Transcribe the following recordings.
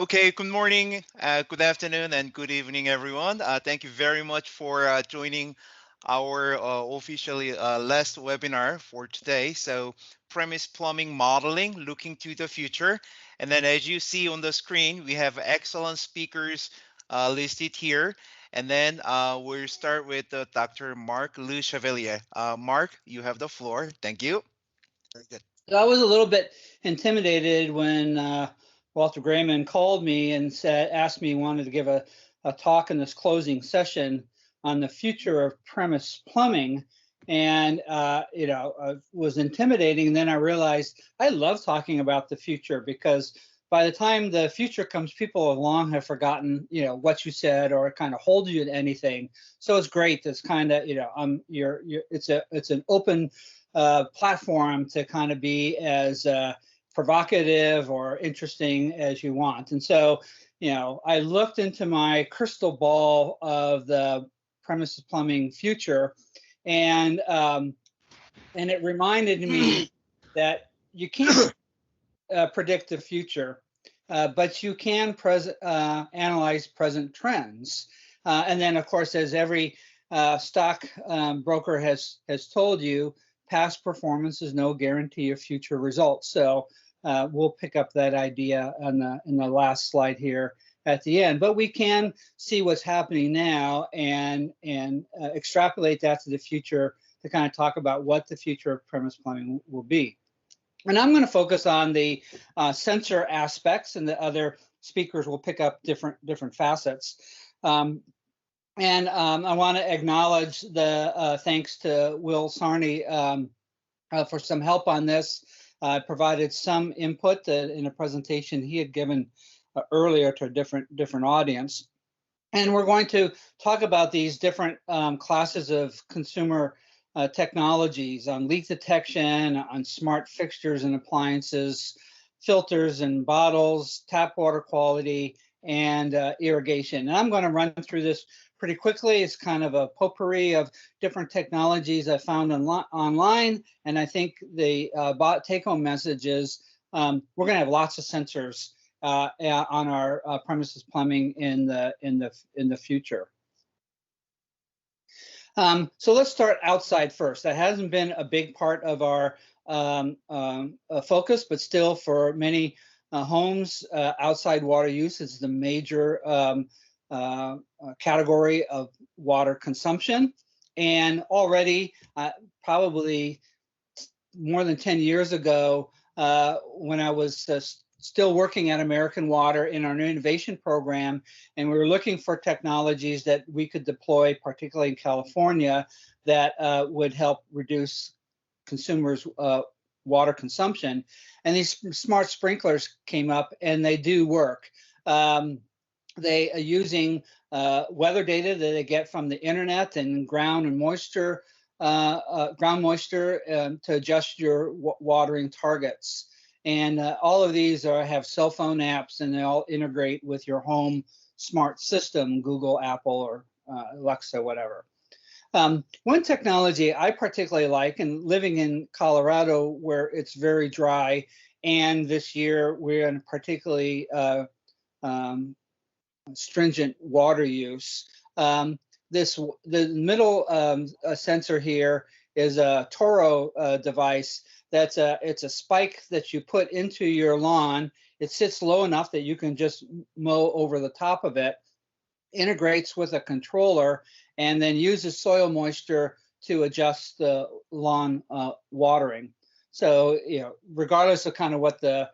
Okay, good morning, good afternoon, and good evening, everyone. Thank you very much for joining our officially last webinar for today. So, premise plumbing modeling, looking to the future. And then, as you see on the screen, we have excellent speakers listed here. And then we'll start with Dr. Mark Le Chevalier. Mark, you have the floor. Thank you. Very good. So I was a little bit intimidated when Walter Grayman called me and asked me wanted to give a talk in this closing session on the future of premise plumbing, and was intimidating. And then I realized I love talking about the future because by the time the future comes, people long have forgotten what you said or kind of hold you to anything. So it's great. It's kind of it's an open platform to kind of be as provocative or interesting as you want. And so, I looked into my crystal ball of the premises plumbing future, and it reminded me that you can't predict the future, but you can analyze present trends. And then, of course, as every stock broker has told you, past performance is no guarantee of future results. So we'll pick up that idea in the last slide here at the end. But we can see what's happening now and extrapolate that to the future to kind of talk about what the future of premise plumbing will be. And I'm going to focus on the sensor aspects, and the other speakers will pick up different facets. And I want to acknowledge the thanks to Will Sarney for some help on this. I provided some input in a presentation he had given earlier to a different audience. And we're going to talk about these different classes of consumer technologies on leak detection, on smart fixtures and appliances, filters and bottles, tap water quality, and irrigation. And I'm going to run through this pretty quickly. It's kind of a potpourri of different technologies I found online. And I think the take-home message is we're going to have lots of sensors on our premises plumbing in the future. So let's start outside first. That hasn't been a big part of our focus, but still for many homes, outside water use is the major category of water consumption. And already, probably more than 10 years ago, when I was still working at American Water in our new innovation program, and we were looking for technologies that we could deploy, particularly in California, that would help reduce consumers' water consumption. And these smart sprinklers came up, and they do work. They are using weather data that they get from the internet and ground moisture to adjust your watering targets. And all of these have cell phone apps, and they all integrate with your home smart system, Google, Apple, or Alexa, whatever. One technology I particularly like, and living in Colorado where it's very dry, and this year we're in particularly stringent water use. The middle sensor here is a Toro device. It's a spike that you put into your lawn. It sits low enough that you can just mow over the top of it, integrates with a controller, and then uses soil moisture to adjust the lawn watering. So, regardless of kind of what the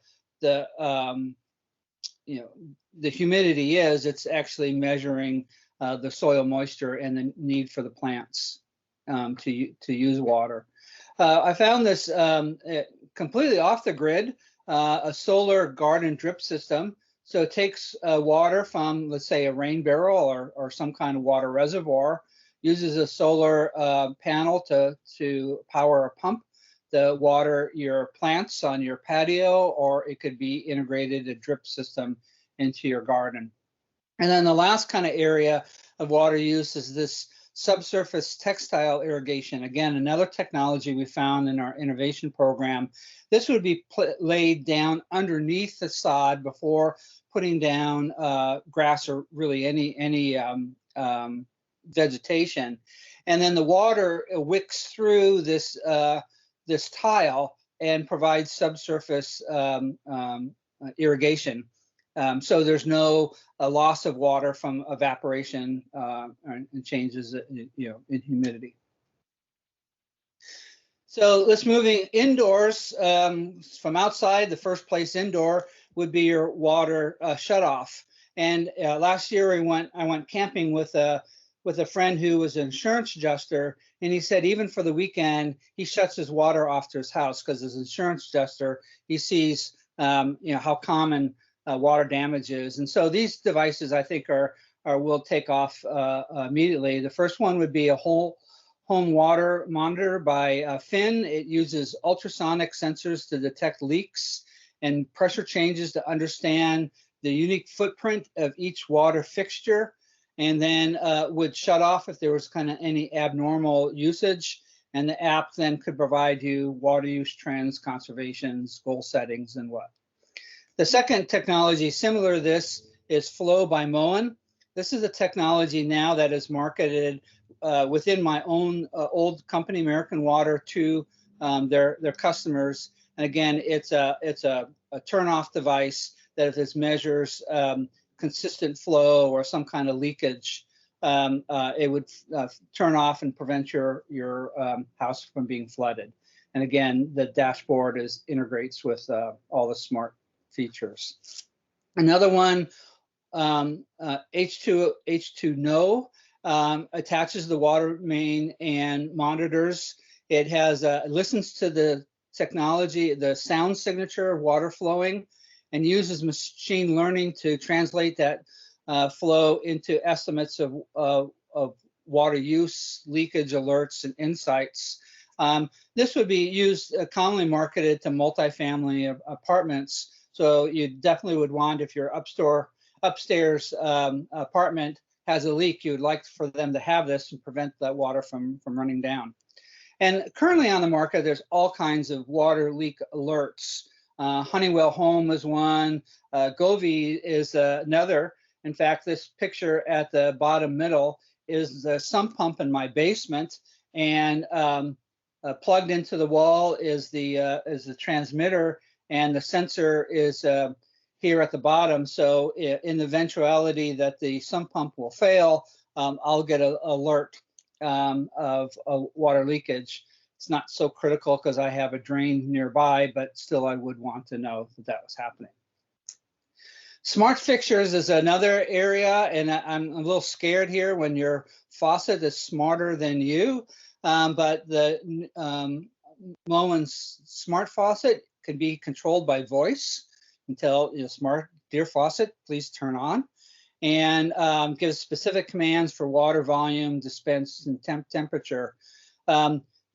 humidity is, it's actually measuring the soil moisture and the need for the plants to use water. I found this completely off the grid, a solar garden drip system. So it takes water from, let's say, a rain barrel or some kind of water reservoir, uses a solar panel to power a pump to water your plants on your patio, or it could be integrated a drip system into your garden. And then the last kind of area of water use is this subsurface textile irrigation. Again, another technology we found in our innovation program. This would be laid down underneath the sod before putting down grass or really any vegetation. And then the water wicks through this this tile and provides subsurface irrigation. So there's no loss of water from evaporation and changes in humidity. So let's moving indoors. From outside, the first place indoor would be your water shutoff. And last year I went camping with a friend who was an insurance adjuster, and he said even for the weekend he shuts his water off to his house because as an insurance adjuster he sees how common water damage is. And so these devices I think are will take off immediately. The first one would be a whole home water monitor by Finn. It uses ultrasonic sensors to detect leaks and pressure changes to understand the unique footprint of each water fixture, and then would shut off if there was kind of any abnormal usage. And the app then could provide you water use trends, conservations, goal settings, and what. The second technology similar to this is Flow by Moen. This is a technology now that is marketed within my own old company, American Water, to their customers. And again, it's a turn-off device that if it measures consistent flow or some kind of leakage, it would turn off and prevent your house from being flooded. And again, the dashboard integrates with all the smart features. Another one, H2 No, attaches the water main and monitors. It has listens to the technology, the sound signature of water flowing, and uses machine learning to translate that flow into estimates of water use, leakage alerts, and insights. This would be used commonly marketed to multifamily apartments. So you definitely would want, if your upstairs apartment has a leak, you would like for them to have this and prevent that water from running down. And currently on the market, there's all kinds of water leak alerts. Honeywell Home is one. Govee is another. In fact, this picture at the bottom middle is the sump pump in my basement, and plugged into the wall is the transmitter, and the sensor is here at the bottom. So in the eventuality that the sump pump will fail, I'll get an alert of water leakage. It's not so critical because I have a drain nearby, but still I would want to know that that was happening. Smart fixtures is another area, and I'm a little scared here when your faucet is smarter than you, but the Moen's smart faucet can be controlled by voice. Until smart, dear faucet, please turn on, and gives specific commands for water volume, dispense, and temperature.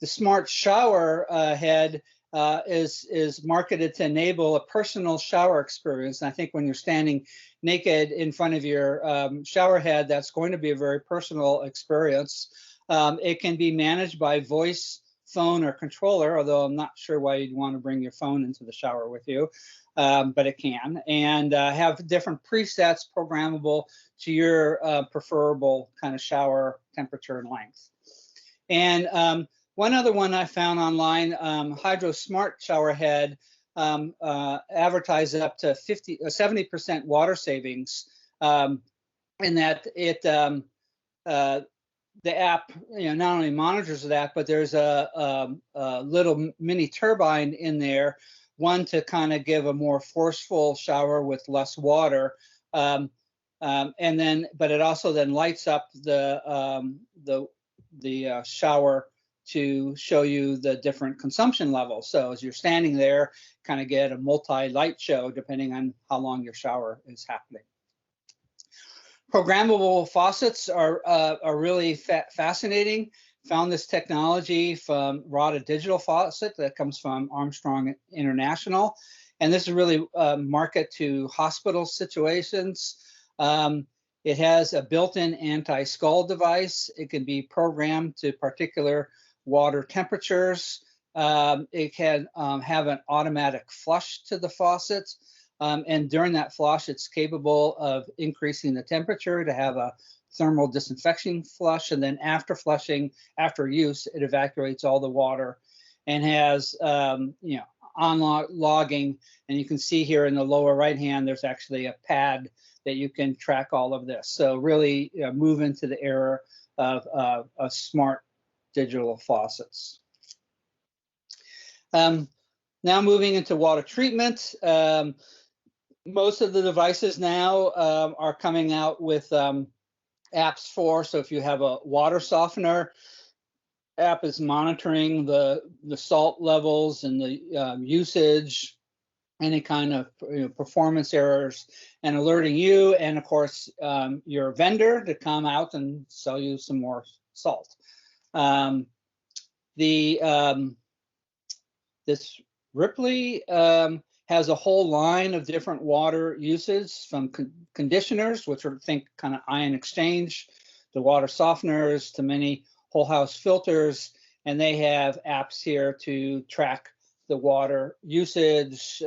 The smart shower head is marketed to enable a personal shower experience. And I think when you're standing naked in front of your shower head, that's going to be a very personal experience. It can be managed by voice, phone, or controller, although I'm not sure why you'd want to bring your phone into the shower with you, but it can, and have different presets programmable to your preferable kind of shower temperature and length. And one other one I found online, Hydro Smart Shower Head, advertises up to 70% water savings, in that it the app, not only monitors that, but there's a little mini turbine in there, one to kind of give a more forceful shower with less water, and then, but it also then lights up the shower to show you the different consumption levels. So as you're standing there, kind of get a multi-light show depending on how long your shower is happening. Programmable faucets are really fascinating. Found this technology from Rada Digital Faucet that comes from Armstrong International. And this is really market to hospital situations. It has a built-in anti-scald device. It can be programmed to particular water temperatures. It can have an automatic flush to the faucet. And during that flush, it's capable of increasing the temperature to have a thermal disinfection flush. And then after flushing, after use, it evacuates all the water and has, on logging. And you can see here in the lower right hand, there's actually a pad that you can track all of this. So really move into the era of smart digital faucets. Now moving into water treatment. Most of the devices now are coming out with apps for, so if you have a water softener, app is monitoring the salt levels and the usage, any kind of performance errors, and alerting you and of course your vendor to come out and sell you some more salt. This Ripley has a whole line of different water uses, from conditioners, which are, think kind of ion exchange, to water softeners, to many whole house filters, and they have apps here to track the water usage,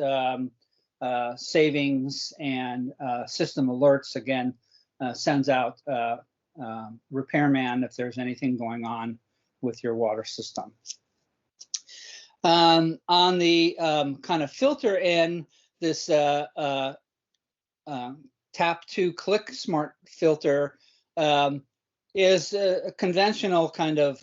savings, and system alerts. Again, sends out repairman if there's anything going on with your water system. On the kind of filter end, this tap to click smart filter is a conventional kind of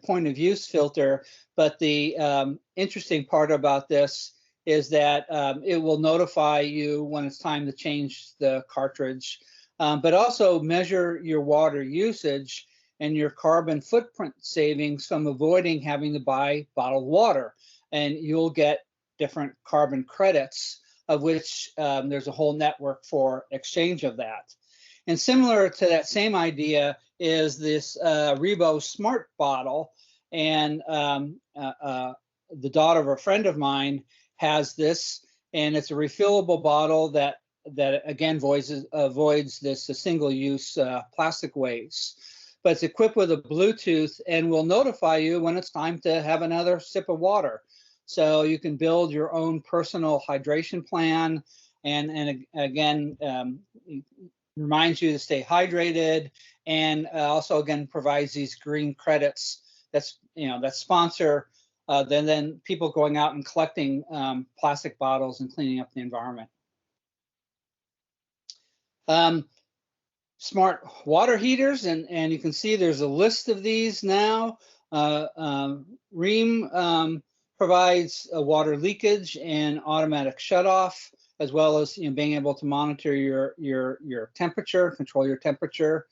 point of use filter, but the interesting part about this is that it will notify you when it's time to change the cartridge, but also measure your water usage and your carbon footprint savings from avoiding having to buy bottled water. And you'll get different carbon credits, of which there's a whole network for exchange of that. And similar to that same idea is this Rebo Smart Bottle. And the daughter of a friend of mine has this, and it's a refillable bottle that again avoids this single-use plastic waste. But it's equipped with a Bluetooth and will notify you when it's time to have another sip of water. So you can build your own personal hydration plan, and again, reminds you to stay hydrated, and also again provides these green credits that sponsor then people going out and collecting plastic bottles and cleaning up the environment. Smart water heaters, and you can see there's a list of these now. Rheem provides a water leakage and automatic shutoff, as well as being able to monitor your temperature, control your temperature.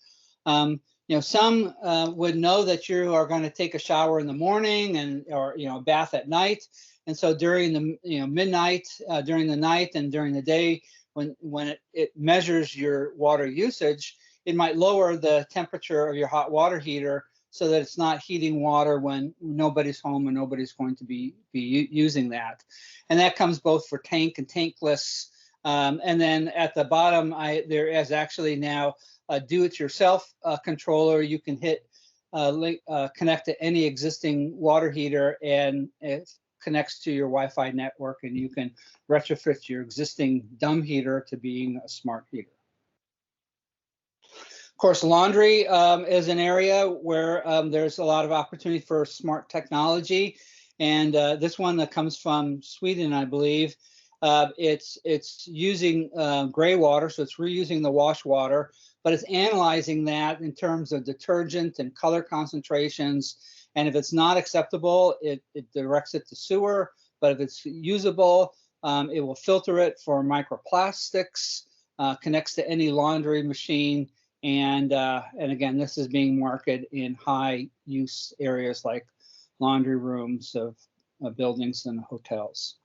Some would know that you are going to take a shower in the morning or a bath at night, and so during the midnight, during the night, and during the day, when it measures your water usage, it might lower the temperature of your hot water heater so that it's not heating water when nobody's home and nobody's going to be using that. And that comes both for tank and tankless. And then at the bottom, there is actually now a do-it-yourself controller. You can connect to any existing water heater, and it connects to your Wi-Fi network, and you can retrofit your existing dumb heater to being a smart heater. Of course, laundry is an area where there's a lot of opportunity for smart technology, and this one that comes from Sweden, I believe, it's using gray water, so it's reusing the wash water, but it's analyzing that in terms of detergent and color concentrations. And if it's not acceptable, it directs it to sewer. But if it's usable, it will filter it for microplastics, connects to any laundry machine. And again, this is being marketed in high use areas like laundry rooms of buildings and hotels.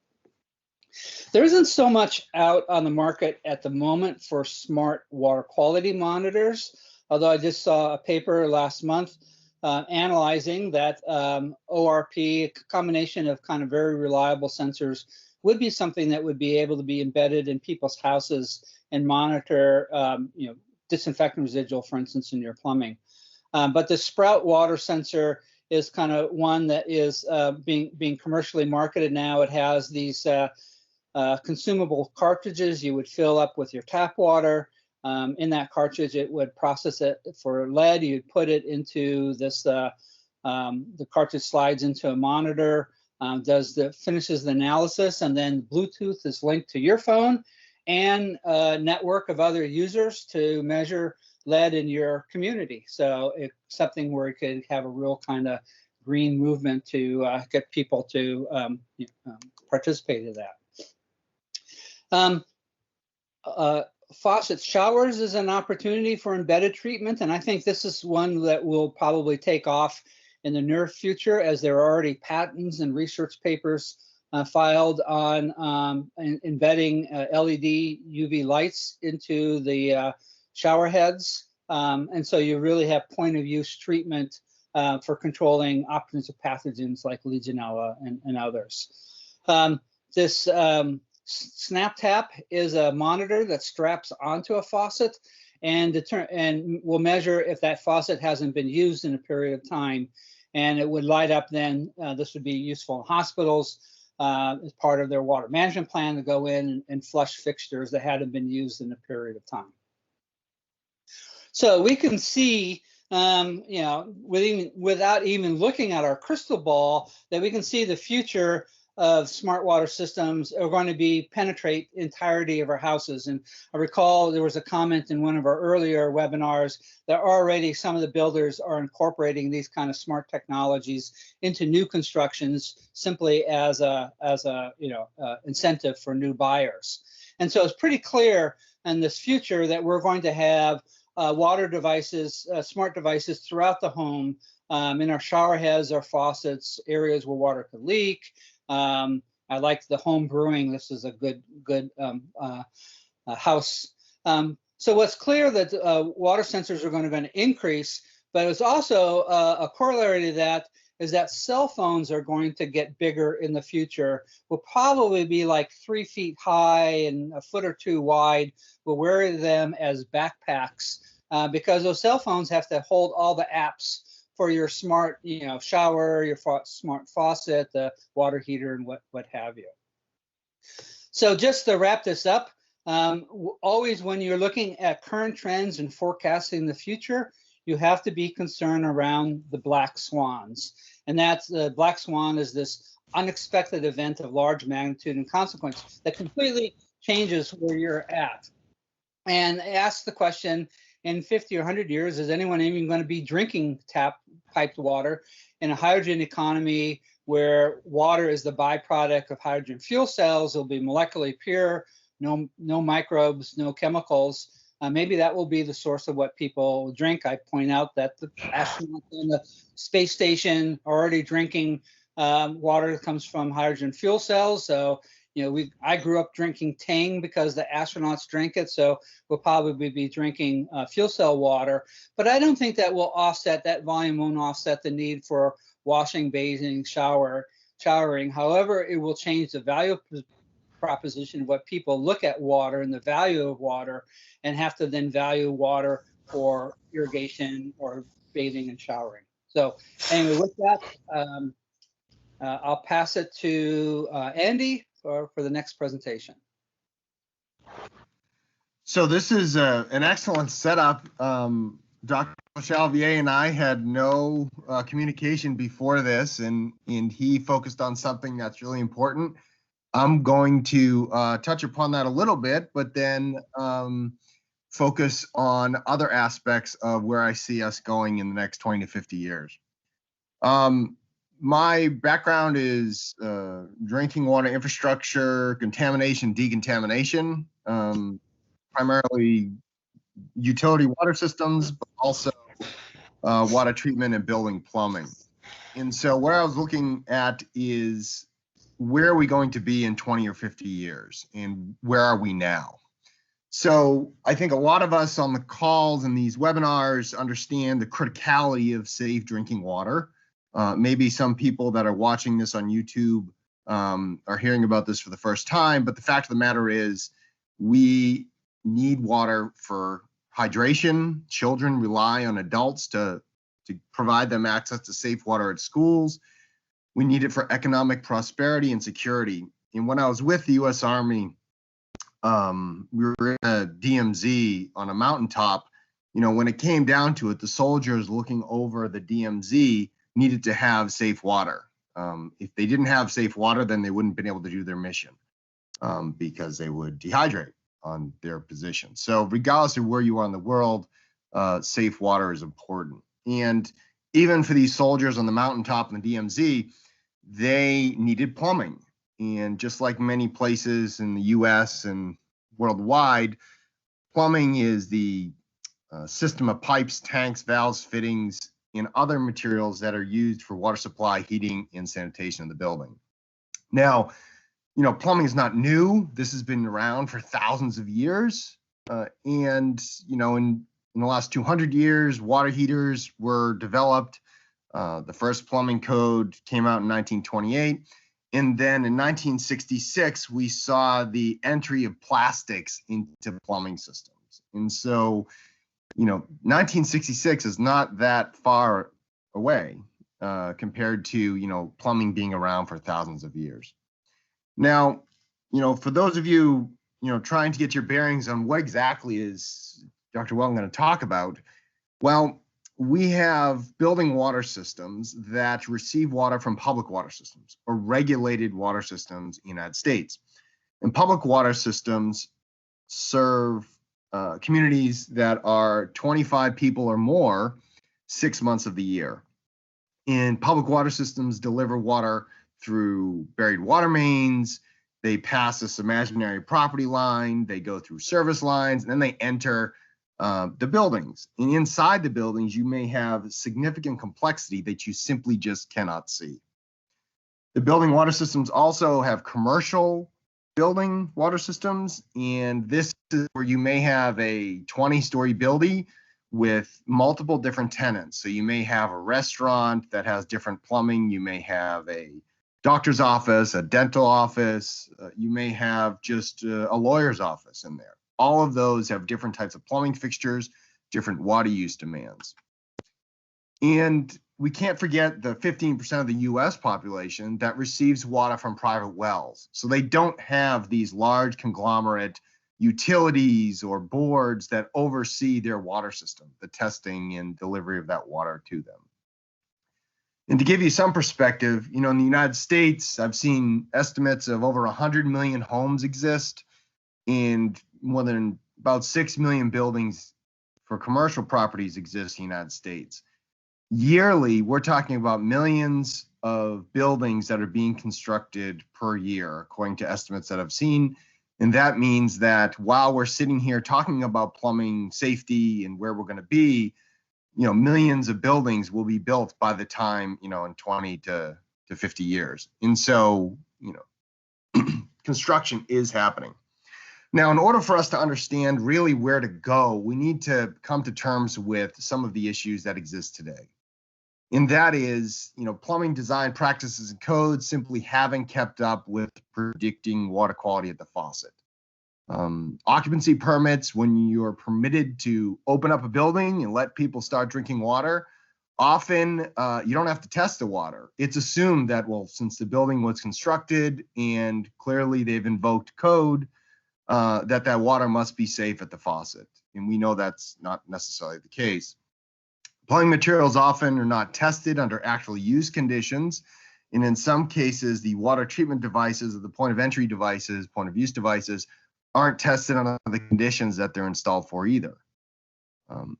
There isn't so much out on the market at the moment for smart water quality monitors, although I just saw a paper last month analyzing that ORP, a combination of kind of very reliable sensors, would be something that would be able to be embedded in people's houses and monitor, disinfectant residual, for instance, in your plumbing. But the Sprout water sensor is kind of one that is being commercially marketed now. It has these consumable cartridges you would fill up with your tap water. In that cartridge, it would process it for lead. You'd put it into this, the cartridge slides into a monitor, finishes the analysis, and then Bluetooth is linked to your phone and a network of other users to measure lead in your community. So it's something where you could have a real kind of green movement to get people to participate in that. Faucet showers is an opportunity for embedded treatment, and I think this is one that will probably take off in the near future, as there are already patents and research papers filed on embedding LED UV lights into the shower heads. And so you really have point of use treatment for controlling opportunistic pathogens like Legionella and others. This SnapTap is a monitor that straps onto a faucet and will measure if that faucet hasn't been used in a period of time. And it would light up then. This would be useful in hospitals as part of their water management plan to go in and flush fixtures that hadn't been used in a period of time. So we can see, without even looking at our crystal ball, that we can see the future of smart water systems are going to penetrate entirety of our houses. And I recall there was a comment in one of our earlier webinars that already some of the builders are incorporating these kind of smart technologies into new constructions simply as a incentive for new buyers. And so it's pretty clear in this future that we're going to have water devices, smart devices throughout the home, in our shower heads, our faucets, areas where water could leak. I like the home brewing. This is a good house. So what's clear that water sensors are going to increase, but it's also a corollary to that is that cell phones are going to get bigger in the future. Will probably be like 3 feet high and a foot or two wide. We'll wear them as backpacks because those cell phones have to hold all the apps for your smart, shower, your smart faucet, the water heater, and what have you. So just to wrap this up, always when you're looking at current trends and forecasting the future, you have to be concerned around the black swans. And that's the black swan is this unexpected event of large magnitude and consequence that completely changes where you're at. And ask the question, in 50 or 100 years, is anyone even going to be drinking piped water in a hydrogen economy where water is the byproduct of hydrogen fuel cells? It'll be molecularly pure, no microbes, no chemicals. Maybe that will be the source of what people drink. I point out that the astronauts on the space station are already drinking water that comes from hydrogen fuel cells. So, I grew up drinking Tang because the astronauts drink it. So we'll probably be drinking fuel cell water. But I don't think that volume won't offset the need for washing, bathing, showering. However, it will change the value proposition of what people look at water and the value of water, and have to then value water for irrigation or bathing and showering. So anyway, with that, I'll pass it to Andy for the next presentation. So this is an excellent setup. Dr. Chalvier and I had no communication before this, and he focused on something that's really important. I'm going to touch upon that a little bit, but then focus on other aspects of where I see us going in the next 20 to 50 years. My background is drinking water infrastructure, contamination, decontamination, primarily utility water systems, but also water treatment and building plumbing. And so where I was looking at is, where are we going to be in 20 or 50 years, and where are we now? So I think a lot of us on the calls and these webinars understand the criticality of safe drinking water. Maybe some people that are watching this on YouTube are hearing about this for the first time, but the fact of the matter is we need water for hydration. Children rely on adults to provide them access to safe water at schools. We need it for economic prosperity and security. And when I was with the U.S. Army, we were in a DMZ on a mountaintop. When it came down to it, the soldiers looking over the DMZ needed to have safe water. If they didn't have safe water, then they wouldn't have been able to do their mission because they would dehydrate on their position. So regardless of where you are in the world, safe water is important. And even for these soldiers on the mountaintop in the DMZ, they needed plumbing. And just like many places in the US and worldwide, plumbing is the system of pipes, tanks, valves, fittings, and other materials that are used for water supply, heating, and sanitation of the building. Now, plumbing is not new. This has been around for thousands of years. In the last 200 years, water heaters were developed. The first plumbing code came out in 1928. And then in 1966, we saw the entry of plastics into plumbing systems. And so, 1966 is not that far away compared to, plumbing being around for thousands of years. Now, for those of you, trying to get your bearings on what exactly is Dr. Welton going to talk about, well, we have building water systems that receive water from public water systems or regulated water systems in the United States. And public water systems serve communities that are 25 people or more 6 months of the year. And public water systems deliver water through buried water mains. They pass this imaginary property line. They go through service lines, and then they enter the buildings. And inside the buildings, you may have significant complexity that you simply just cannot see. The building water systems also have commercial building water systems, and this is where you may have a 20-story building with multiple different tenants. So you may have a restaurant that has different plumbing. You may have a doctor's office, a dental office. You may have just a lawyer's office in there. All of those have different types of plumbing fixtures, different water use demands. And we can't forget the 15% of the US population that receives water from private wells. So they don't have these large conglomerate utilities or boards that oversee their water system, the testing and delivery of that water to them. And to give you some perspective, in the United States, I've seen estimates of over 100 million homes exist, and more than about 6 million buildings for commercial properties exist in the United States. Yearly, we're talking about millions of buildings that are being constructed per year, according to estimates that I've seen. And that means that while we're sitting here talking about plumbing safety and where we're going to be, millions of buildings will be built by the time, in 20 to 50 years. And so, construction is happening. Now, in order for us to understand really where to go, we need to come to terms with some of the issues that exist today. And that is, plumbing design practices and codes simply haven't kept up with predicting water quality at the faucet. Occupancy permits, when you're permitted to open up a building and let people start drinking water, often you don't have to test the water. It's assumed that, well, since the building was constructed and clearly they've invoked code, that water must be safe at the faucet. And we know that's not necessarily the case. Plumbing materials often are not tested under actual use conditions. And in some cases, the water treatment devices or the point of entry devices, point of use devices, aren't tested under the conditions that they're installed for either.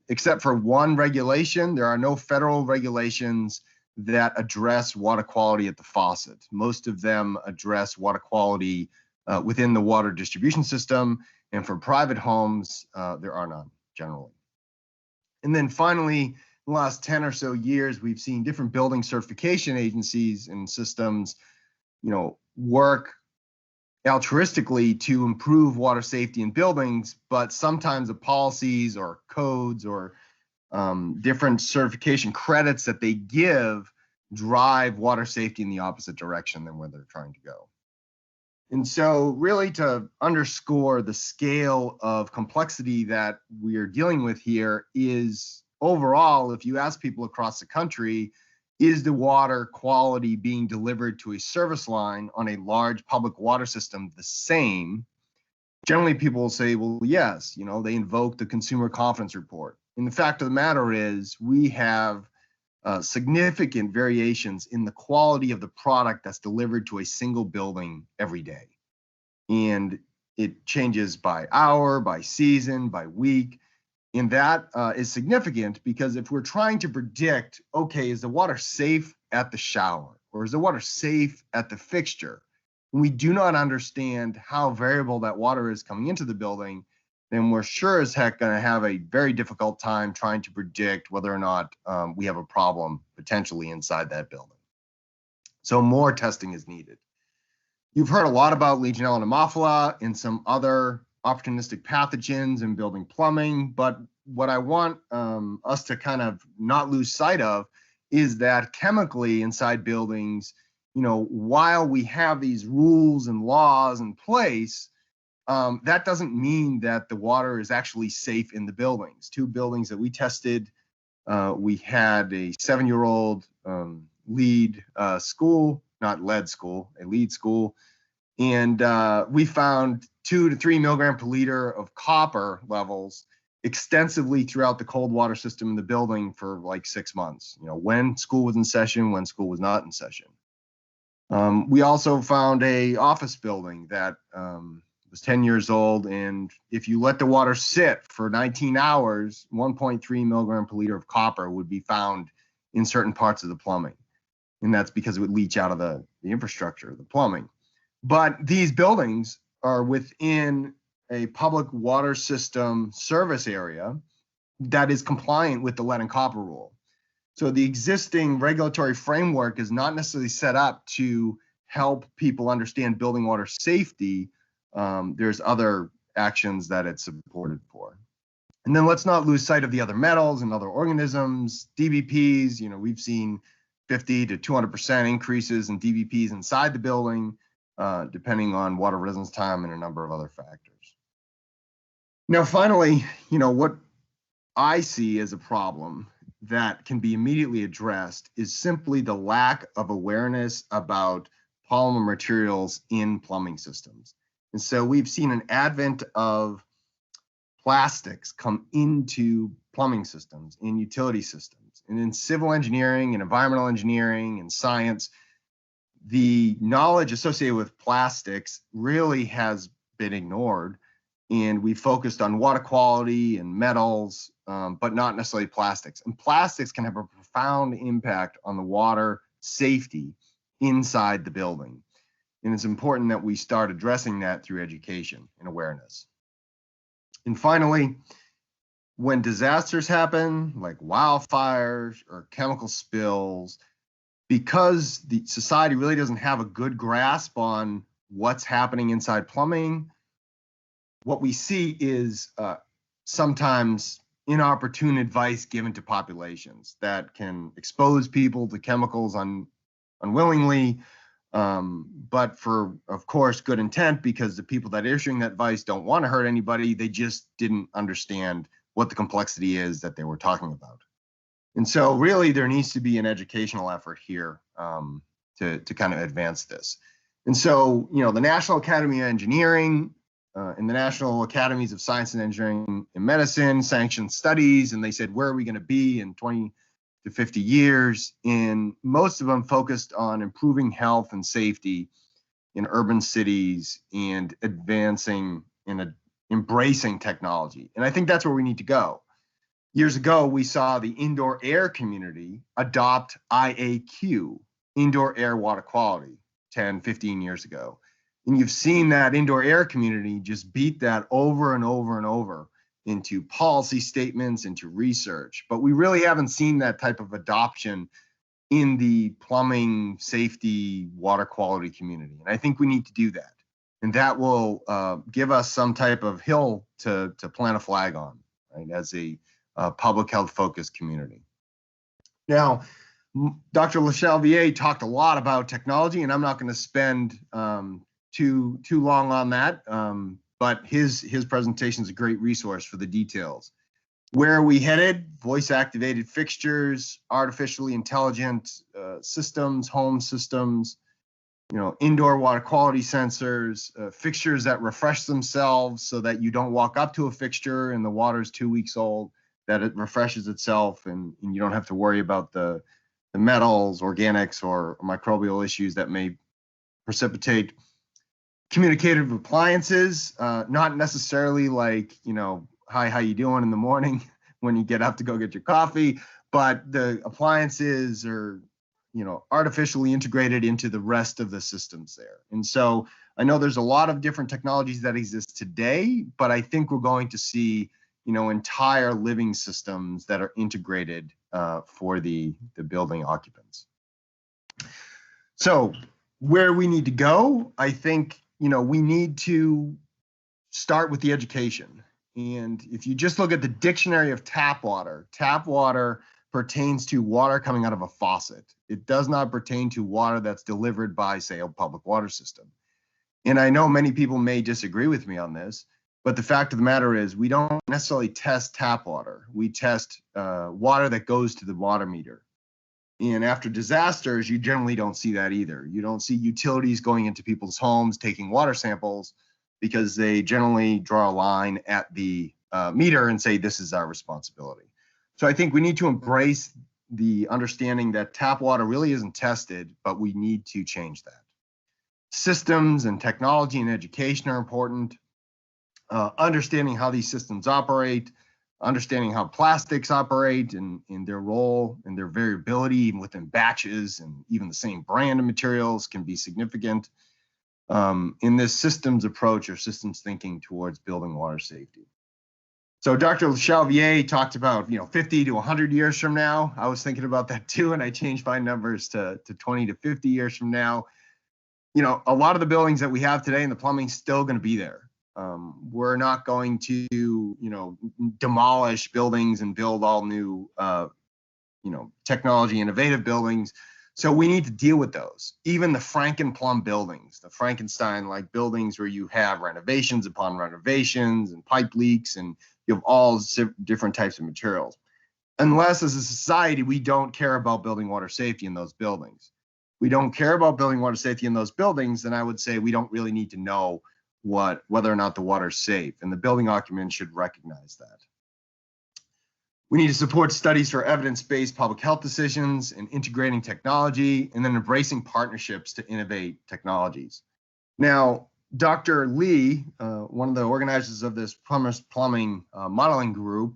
Except for one regulation, there are no federal regulations that address water quality at the faucet. Most of them address water quality within the water distribution system, and for private homes, there are none generally. And then finally, in the last 10 or so years, we've seen different building certification agencies and systems, work altruistically to improve water safety in buildings, but sometimes the policies or codes or different certification credits that they give drive water safety in the opposite direction than where they're trying to go. And so really to underscore the scale of complexity that we are dealing with here is overall, if you ask people across the country, is the water quality being delivered to a service line on a large public water system the same? Generally, people will say, well, yes, they invoke the consumer confidence report. And the fact of the matter is we have significant variations in the quality of the product that's delivered to a single building every day. And it changes by hour, by season, by week. And that is significant because if we're trying to predict, okay, is the water safe at the shower or is the water safe at the fixture? And we do not understand how variable that water is coming into the building, then we're sure as heck going to have a very difficult time trying to predict whether or not we have a problem potentially inside that building. So more testing is needed. You've heard a lot about Legionella pneumophila and some other opportunistic pathogens in building plumbing, but what I want us to kind of not lose sight of is that chemically inside buildings, while we have these rules and laws in place, that doesn't mean that the water is actually safe in the buildings. 2 buildings that we tested, we had a 7-year-old lead school, not lead school, a lead school, and we found 2 to 3 milligram per liter of copper levels extensively throughout the cold water system in the building for like 6 months, when school was in session, when school was not in session. We also found a office building that was 10 years old, and if you let the water sit for 19 hours, 1.3 milligram per liter of copper would be found in certain parts of the plumbing. And that's because it would leach out of the infrastructure, the plumbing. But these buildings are within a public water system service area that is compliant with the lead and copper rule. So the existing regulatory framework is not necessarily set up to help people understand building water safety. There's other actions that it's supported for. And then let's not lose sight of the other metals and other organisms, DBPs. We've seen 50 to 200% increases in DBPs inside the building, depending on water residence time and a number of other factors. Now, finally, what I see as a problem that can be immediately addressed is simply the lack of awareness about polymer materials in plumbing systems. And so we've seen an advent of plastics come into plumbing systems, in utility systems, and in civil engineering and environmental engineering and science. The knowledge associated with plastics really has been ignored, and we focused on water quality and metals, but not necessarily plastics. And plastics can have a profound impact on the water safety inside the building. And it's important that we start addressing that through education and awareness. And finally, when disasters happen, like wildfires or chemical spills, because the society really doesn't have a good grasp on what's happening inside plumbing, what we see is sometimes inopportune advice given to populations that can expose people to chemicals unwillingly, but for, of course, good intent, because the people that are issuing that advice don't want to hurt anybody. They just didn't understand what the complexity is that they were talking about. And so really there needs to be an educational effort here to kind of advance this. And so, the National Academy of Engineering and the National Academies of Science and Engineering and Medicine sanctioned studies, and they said, where are we going to be in 20 to 50 years? And most of them focused on improving health and safety in urban cities and advancing and embracing technology. And I think that's where we need to go. Years ago, we saw the indoor air community adopt IAQ, indoor air water quality, 10, 15 years ago. And you've seen that indoor air community just beat that over and over and over into policy statements, into research. But we really haven't seen that type of adoption in the plumbing, safety, water quality community. And I think we need to do that. And that will give us some type of hill to plant a flag on, right, as a public health focused community. Now, Dr. LeChalvier talked a lot about technology, and I'm not going to spend too long on that, but his presentation is a great resource for the details. Where are we headed? Voice-activated fixtures, artificially intelligent systems, home systems, indoor water quality sensors, fixtures that refresh themselves so that you don't walk up to a fixture and the water is 2 weeks old, that it refreshes itself and you don't have to worry about the metals, organics, or microbial issues that may precipitate. Communicative appliances, not necessarily like, hi, how you doing in the morning when you get up to go get your coffee, but the appliances are, artificially integrated into the rest of the systems there. And so I know there's a lot of different technologies that exist today, but I think we're going to see, entire living systems that are integrated for the building occupants. So where we need to go, I think, we need to start with the education. And if you just look at the dictionary of tap water pertains to water coming out of a faucet. It does not pertain to water that's delivered by, say, a public water system. And I know many people may disagree with me on this, but the fact of the matter is we don't necessarily test tap water. We test water that goes to the water meter. And after disasters, you generally don't see that either. You don't see utilities going into people's homes, taking water samples, because they generally draw a line at the meter and say, this is our responsibility. So I think we need to embrace the understanding that tap water really isn't tested, but we need to change that. Systems and technology and education are important. Understanding how these systems operate, understanding how plastics operate and their role and their variability, even within batches and even the same brand of materials, can be significant in this systems approach or systems thinking towards building water safety. So Dr. Chalvier talked about 50 to 100 years from now. I was thinking about that too, and I changed my numbers to 20 to 50 years from now. A lot of the buildings that we have today and the plumbing's still going to be there. We're not going to, demolish buildings and build all new, technology innovative buildings. So we need to deal with those. Even the Franken-Plumb buildings, the Frankenstein-like buildings where you have renovations upon renovations and pipe leaks and you have all different types of materials. Unless as a society, we don't care about building water safety in those buildings. We don't care about building water safety in those buildings, then I would say we don't really need to know whether or not the water is safe, and the building occupant should recognize that. We need to support studies for evidence-based public health decisions and integrating technology, and then embracing partnerships to innovate technologies. Now, Dr. Lee, one of the organizers of this plumbing modeling group,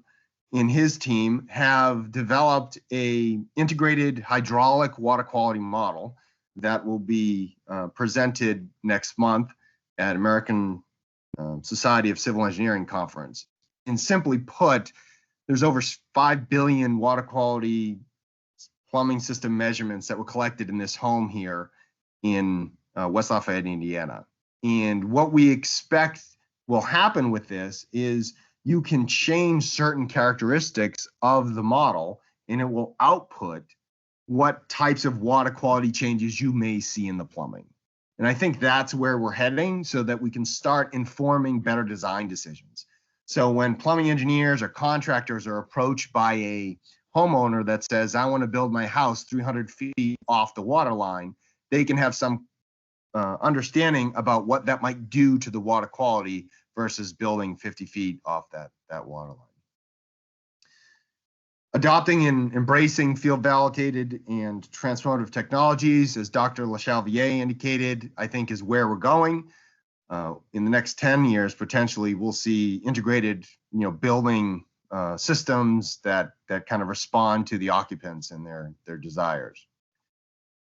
and his team have developed a integrated hydraulic water quality model that will be presented next month at American Society of Civil Engineering Conference. And simply put, there's over 5 billion water quality plumbing system measurements that were collected in this home here in West Lafayette, Indiana. And what we expect will happen with this is you can change certain characteristics of the model and it will output what types of water quality changes you may see in the plumbing. And I think that's where we're heading so that we can start informing better design decisions. So when plumbing engineers or contractors are approached by a homeowner that says, I want to build my house 300 feet off the water line, they can have some understanding about what that might do to the water quality versus building 50 feet off that water line. Adopting and embracing field validated and transformative technologies, as Dr. LeChalvier indicated, I think is where we're going. In the next 10 years, potentially, we'll see integrated, building systems that kind of respond to the occupants and their desires.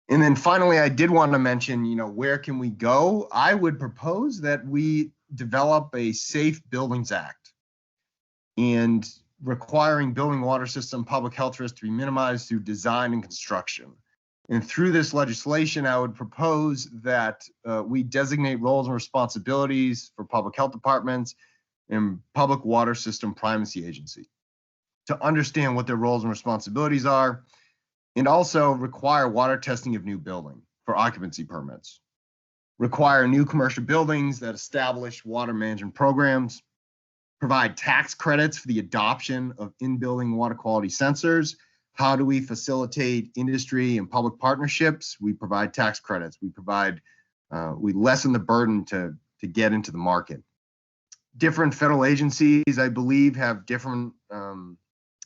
And then finally, I did want to mention, where can we go? I would propose that we develop a Safe Buildings Act and requiring building water system public health risks to be minimized through design and construction. And through this legislation, I would propose that we designate roles and responsibilities for public health departments and public water system primacy agency to understand what their roles and responsibilities are, and also require water testing of new building for occupancy permits. Require new commercial buildings that establish water management programs, provide tax credits for the adoption of in-building water quality sensors. How do we facilitate industry and public partnerships? We provide tax credits. We lessen the burden to get into the market. Different federal agencies, I believe, have different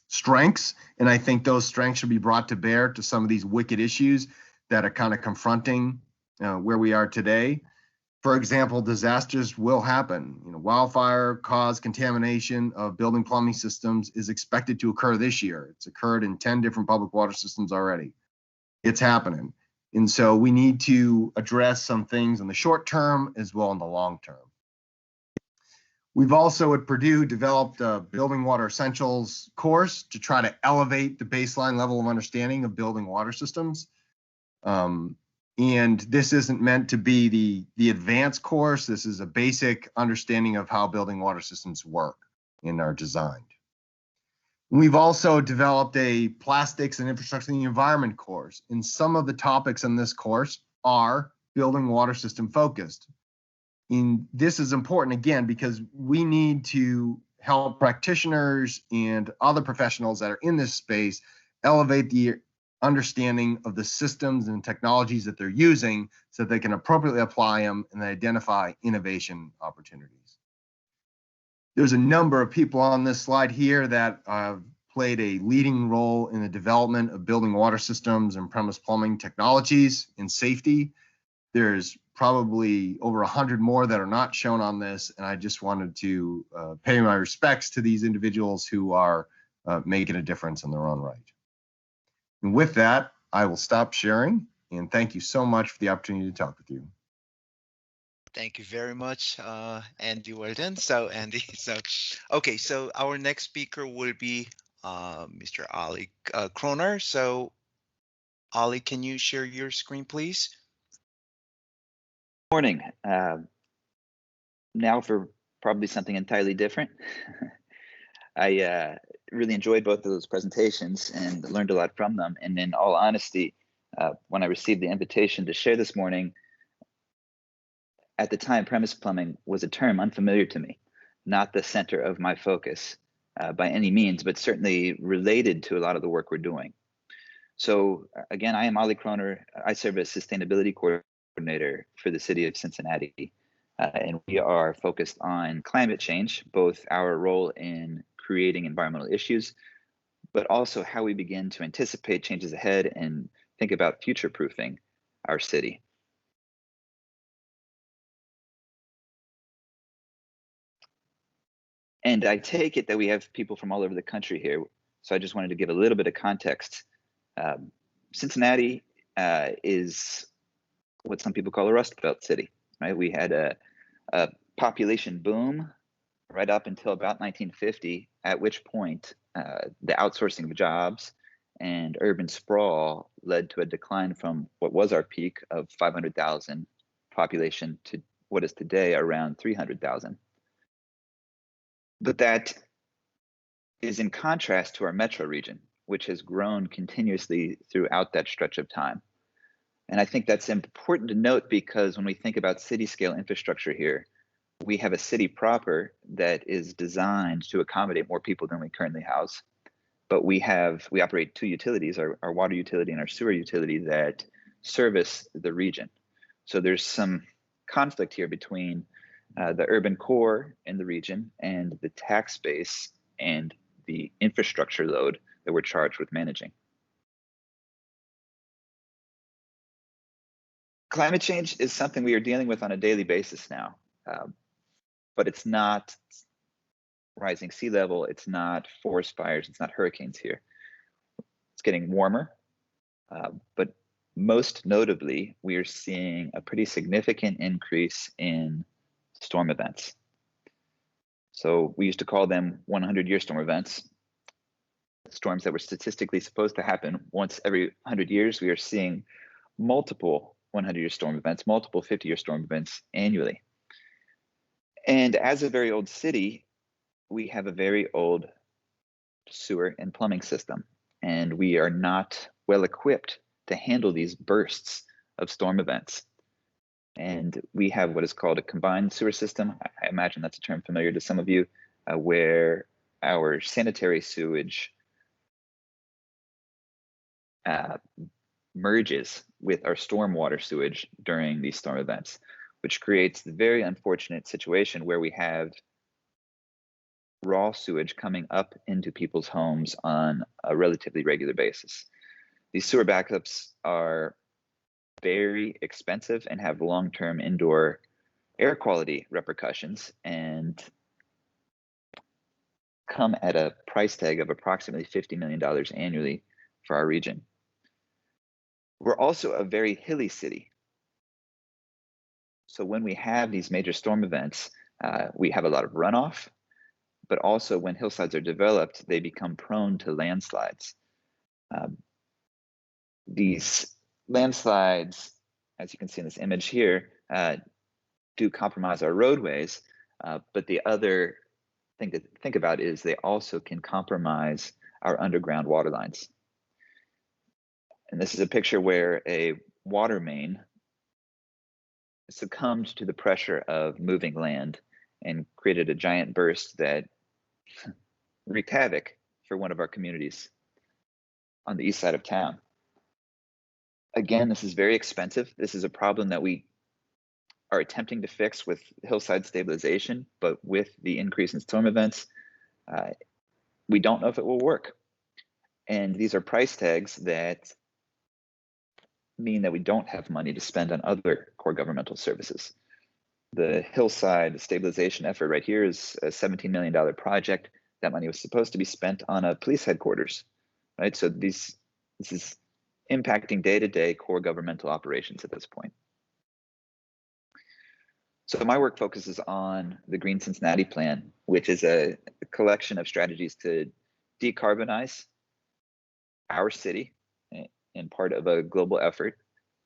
strengths, and I think those strengths should be brought to bear to some of these wicked issues that are kind of confronting where we are today. For example, disasters will happen. Wildfire caused contamination of building plumbing systems is expected to occur this year. It's occurred in 10 different public water systems already. It's happening. And so we need to address some things in the short term as well in the long term. We've also at Purdue developed a Building Water Essentials course to try to elevate the baseline level of understanding of building water systems. And this isn't meant to be the advanced course. This is a basic understanding of how building water systems work and are designed. We've also developed a plastics and infrastructure in the environment course. And some of the topics in this course are building water system focused. And this is important, again, because we need to help practitioners and other professionals that are in this space elevate the understanding of the systems and technologies that they're using so that they can appropriately apply them and identify innovation opportunities. There's a number of people on this slide here that played a leading role in the development of building water systems and premise plumbing technologies and safety. There's probably over 100 more that are not shown on this, and I just wanted to pay my respects to these individuals who are making a difference in their own right. And with that, I will stop sharing, and thank you so much for the opportunity to talk with you. Thank you very much, Andy Weldon. So Andy, okay, so our next speaker will be Mr. Ali Kroner. So Ali, can you share your screen, please? Morning. Now for probably something entirely different. I really enjoyed both of those presentations and learned a lot from them. And in all honesty, when I received the invitation to share this morning, at the time, premise plumbing was a term unfamiliar to me, not the center of my focus by any means, but certainly related to a lot of the work we're doing. So again, I am Ali Kroner. I serve as sustainability coordinator for the city of Cincinnati. And we are focused on climate change, both our role in creating environmental issues, but also how we begin to anticipate changes ahead and think about future-proofing our city. And I take it that we have people from all over the country here, so I just wanted to give a little bit of context. Cincinnati is what some people call a Rust Belt city, right? We had a population boom right up until about 1950, at which point the outsourcing of jobs and urban sprawl led to a decline from what was our peak of 500,000 population to what is today around 300,000. But that is in contrast to our metro region, which has grown continuously throughout that stretch of time. And I think that's important to note because when we think about city scale infrastructure here, we have a city proper that is designed to accommodate more people than we currently house. But we operate two utilities, our water utility and our sewer utility, that service the region. So there's some conflict here between the urban core in the region and the tax base and the infrastructure load that we're charged with managing. Climate change is something we are dealing with on a daily basis now, but it's not rising sea level, it's not forest fires, it's not hurricanes here. It's getting warmer, but most notably, we are seeing a pretty significant increase in storm events. So we used to call them 100-year storm events. Storms that were statistically supposed to happen once every 100 years, we are seeing multiple 100-year storm events, multiple 50-year storm events annually. And as a very old city, we have a very old sewer and plumbing system, and we are not well equipped to handle these bursts of storm events. And we have what is called a combined sewer system. I imagine that's a term familiar to some of you. where our sanitary sewage merges with our stormwater sewage during these storm events, which creates the very unfortunate situation where we have raw sewage coming up into people's homes on a relatively regular basis. These sewer backups are very expensive and have long-term indoor air quality repercussions and come at a price tag of approximately $50 million annually for our region. We're also a very hilly city. So when we have these major storm events, we have a lot of runoff, but also when hillsides are developed, they become prone to landslides. These landslides, as you can see in this image here, do compromise our roadways, but the other thing to think about is they also can compromise our underground water lines. And this is a picture where a water main succumbed to the pressure of moving land and created a giant burst that wreaked havoc for one of our communities on the east side of town. Again, this is very expensive. This is a problem that we are attempting to fix with hillside stabilization, but with the increase in storm events, we don't know if it will work. And these are price tags that mean that we don't have money to spend on other core governmental services. The hillside stabilization effort right here is a $17 million project. That money was supposed to be spent on a police headquarters, right? So this is impacting day-to-day core governmental operations at this point. So my work focuses on the Green Cincinnati Plan, which is a collection of strategies to decarbonize our city in part of a global effort,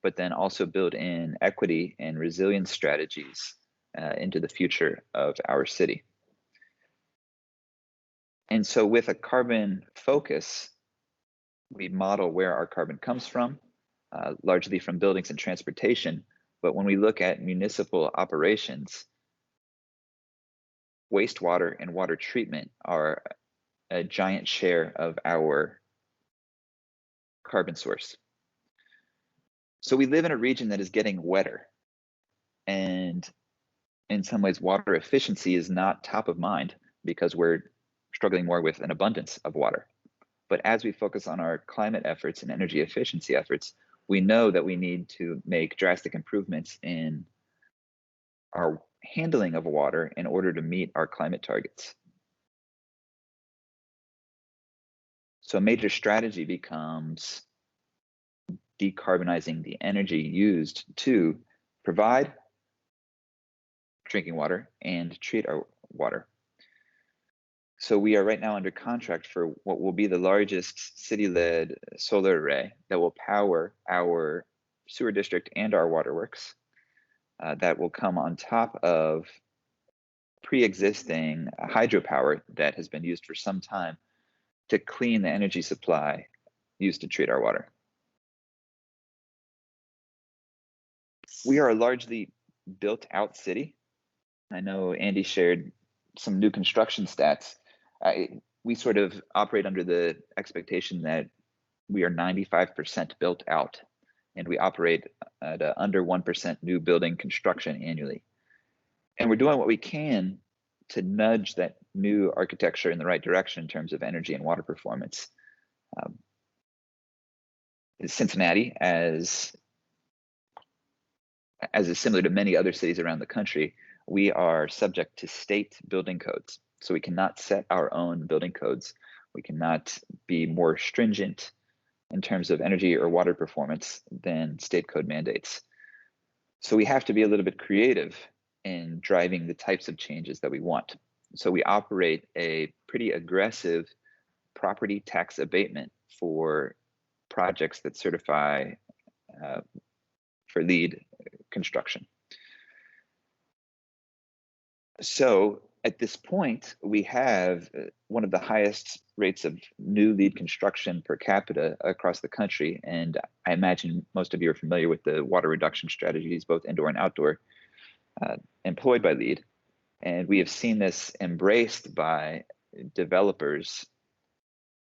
but then also build in equity and resilience strategies into the future of our city. And so with a carbon focus, we model where our carbon comes from, largely from buildings and transportation. But when we look at municipal operations, wastewater and water treatment are a giant share of our carbon source. So we live in a region that is getting wetter, and in some ways water efficiency is not top of mind because we're struggling more with an abundance of water. But as we focus on our climate efforts and energy efficiency efforts, we know that we need to make drastic improvements in our handling of water in order to meet our climate targets. So a major strategy becomes decarbonizing the energy used to provide drinking water and treat our water. So we are right now under contract for what will be the largest city-led solar array that will power our sewer district and our waterworks. That will come on top of pre-existing hydropower that has been used for some time to clean the energy supply used to treat our water. We are a largely built out city. I know Andy shared some new construction stats. We sort of operate under the expectation that we are 95% built out, and we operate at under 1% new building construction annually. And we're doing what we can to nudge that new architecture in the right direction in terms of energy and water performance. Cincinnati, as is similar to many other cities around the country, we are subject to state building codes. So we cannot set our own building codes. We cannot be more stringent in terms of energy or water performance than state code mandates. So we have to be a little bit creative in driving the types of changes that we want. So we operate a pretty aggressive property tax abatement for projects that certify for LEED construction. So at this point, we have one of the highest rates of new LEED construction per capita across the country. And I imagine most of you are familiar with the water reduction strategies, both indoor and outdoor, employed by LEED. And we have seen this embraced by developers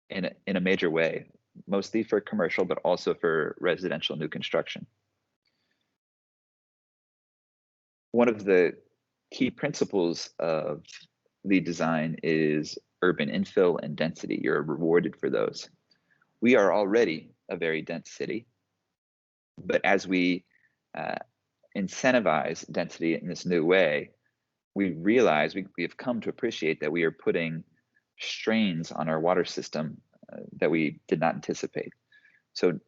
in a major way, mostly for commercial, but also for residential new construction. One of the key principles of LEED design is urban infill and density. You're rewarded for those. We are already a very dense city, but as we incentivize density in this new way, we realize we have come to appreciate that we are putting strains on our water system that we did not anticipate. So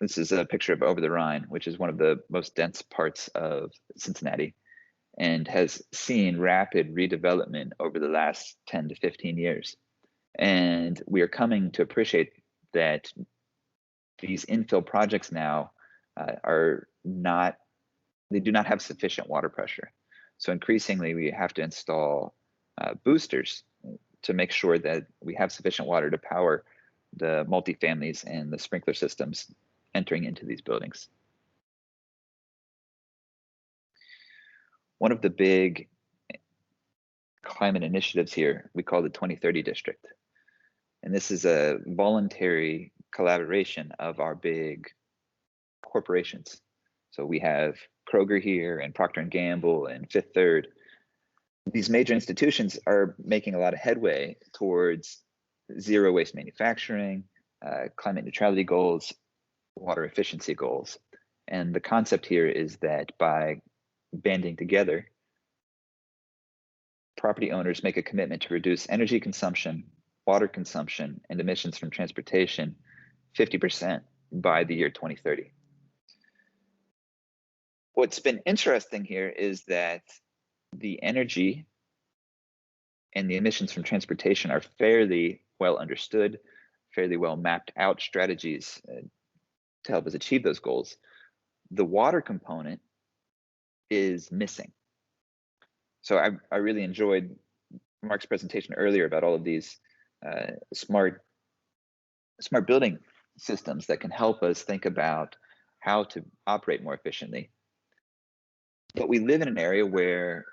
this is a picture of Over the Rhine, which is one of the most dense parts of Cincinnati and has seen rapid redevelopment over the last 10 to 15 years. And we are coming to appreciate that these infill projects now they do not have sufficient water pressure. So increasingly, we have to install boosters to make sure that we have sufficient water to power the multifamilies and the sprinkler systems entering into these buildings. One of the big climate initiatives here, we call the 2030 District. And this is a voluntary collaboration of our big corporations. So we have Kroger here and Procter & Gamble and Fifth Third. These major institutions are making a lot of headway towards zero waste manufacturing, climate neutrality goals, water efficiency goals. And the concept here is that by banding together, property owners make a commitment to reduce energy consumption, water consumption, and emissions from transportation 50% by the year 2030. What's been interesting here is that the energy and the emissions from transportation are fairly well understood, fairly well mapped out strategies to help us achieve those goals. The water component is missing. So I really enjoyed Mark's presentation earlier about all of these smart building systems that can help us think about how to operate more efficiently. But we live in an area where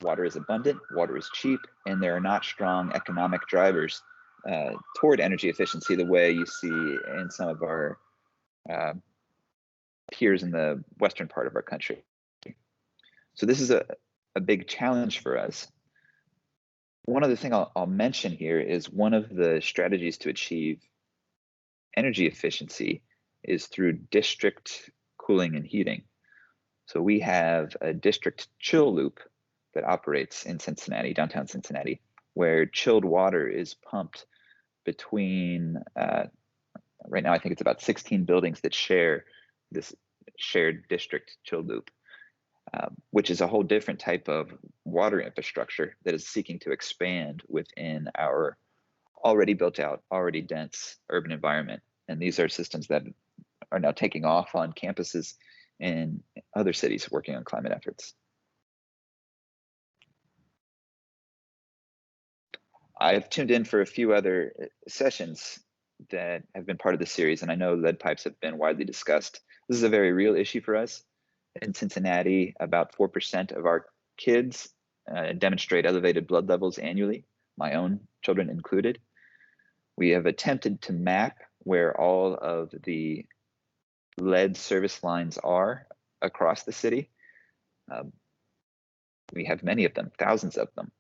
water is abundant, water is cheap, and there are not strong economic drivers toward energy efficiency the way you see in some of our peers in the western part of our country. So this is a big challenge for us. One other thing I'll mention here is one of the strategies to achieve energy efficiency is through district cooling and heating. So we have a district chill loop that operates in Cincinnati, downtown Cincinnati, where chilled water is pumped between, right now I think it's about 16 buildings that share this shared district chill loop, which is a whole different type of water infrastructure that is seeking to expand within our already built out, already dense urban environment. And these are systems that are now taking off on campuses in other cities working on climate efforts. I've tuned in for a few other sessions that have been part of the series, and I know lead pipes have been widely discussed. This is a very real issue for us. In Cincinnati, about 4% of our kids demonstrate elevated blood levels annually, my own children included. We have attempted to map where all of the lead service lines are across the city. We have many of them, thousands of them.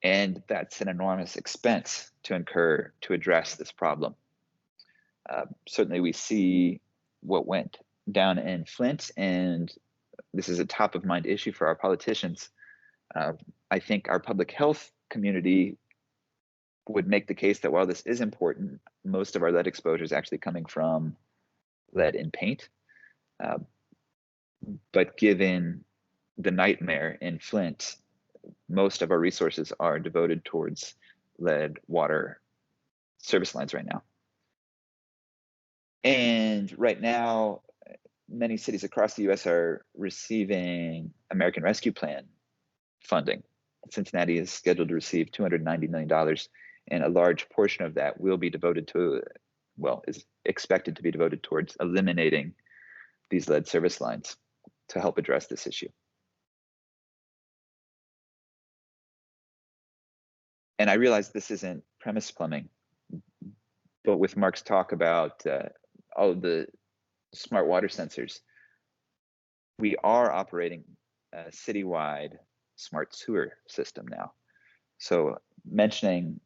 And that's an enormous expense to incur to address this problem. Certainly we see what went down in Flint, and this is a top of mind issue for our politicians. I think our public health community would make the case that while this is important, most of our lead exposure is actually coming from lead in paint. But given the nightmare in Flint, most of our resources are devoted towards lead water service lines right now. And right now, many cities across the US are receiving American Rescue Plan funding. Cincinnati is scheduled to receive $290 million, and a large portion of that will be devoted to, well, is expected to be devoted towards eliminating these lead service lines to help address this issue. And I realize this isn't premise plumbing, but with Mark's talk about all of the smart water sensors, we are operating a citywide smart sewer system now. So mentioning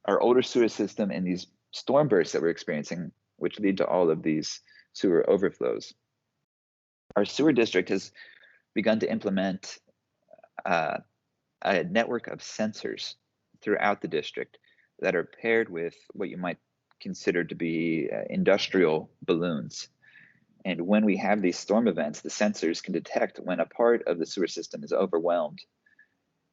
our older sewer system and these storm bursts that we're experiencing, which lead to all of these sewer overflows. Our sewer district has begun to implement a network of sensors throughout the district that are paired with what you might consider to be industrial balloons. And when we have these storm events, the sensors can detect when a part of the sewer system is overwhelmed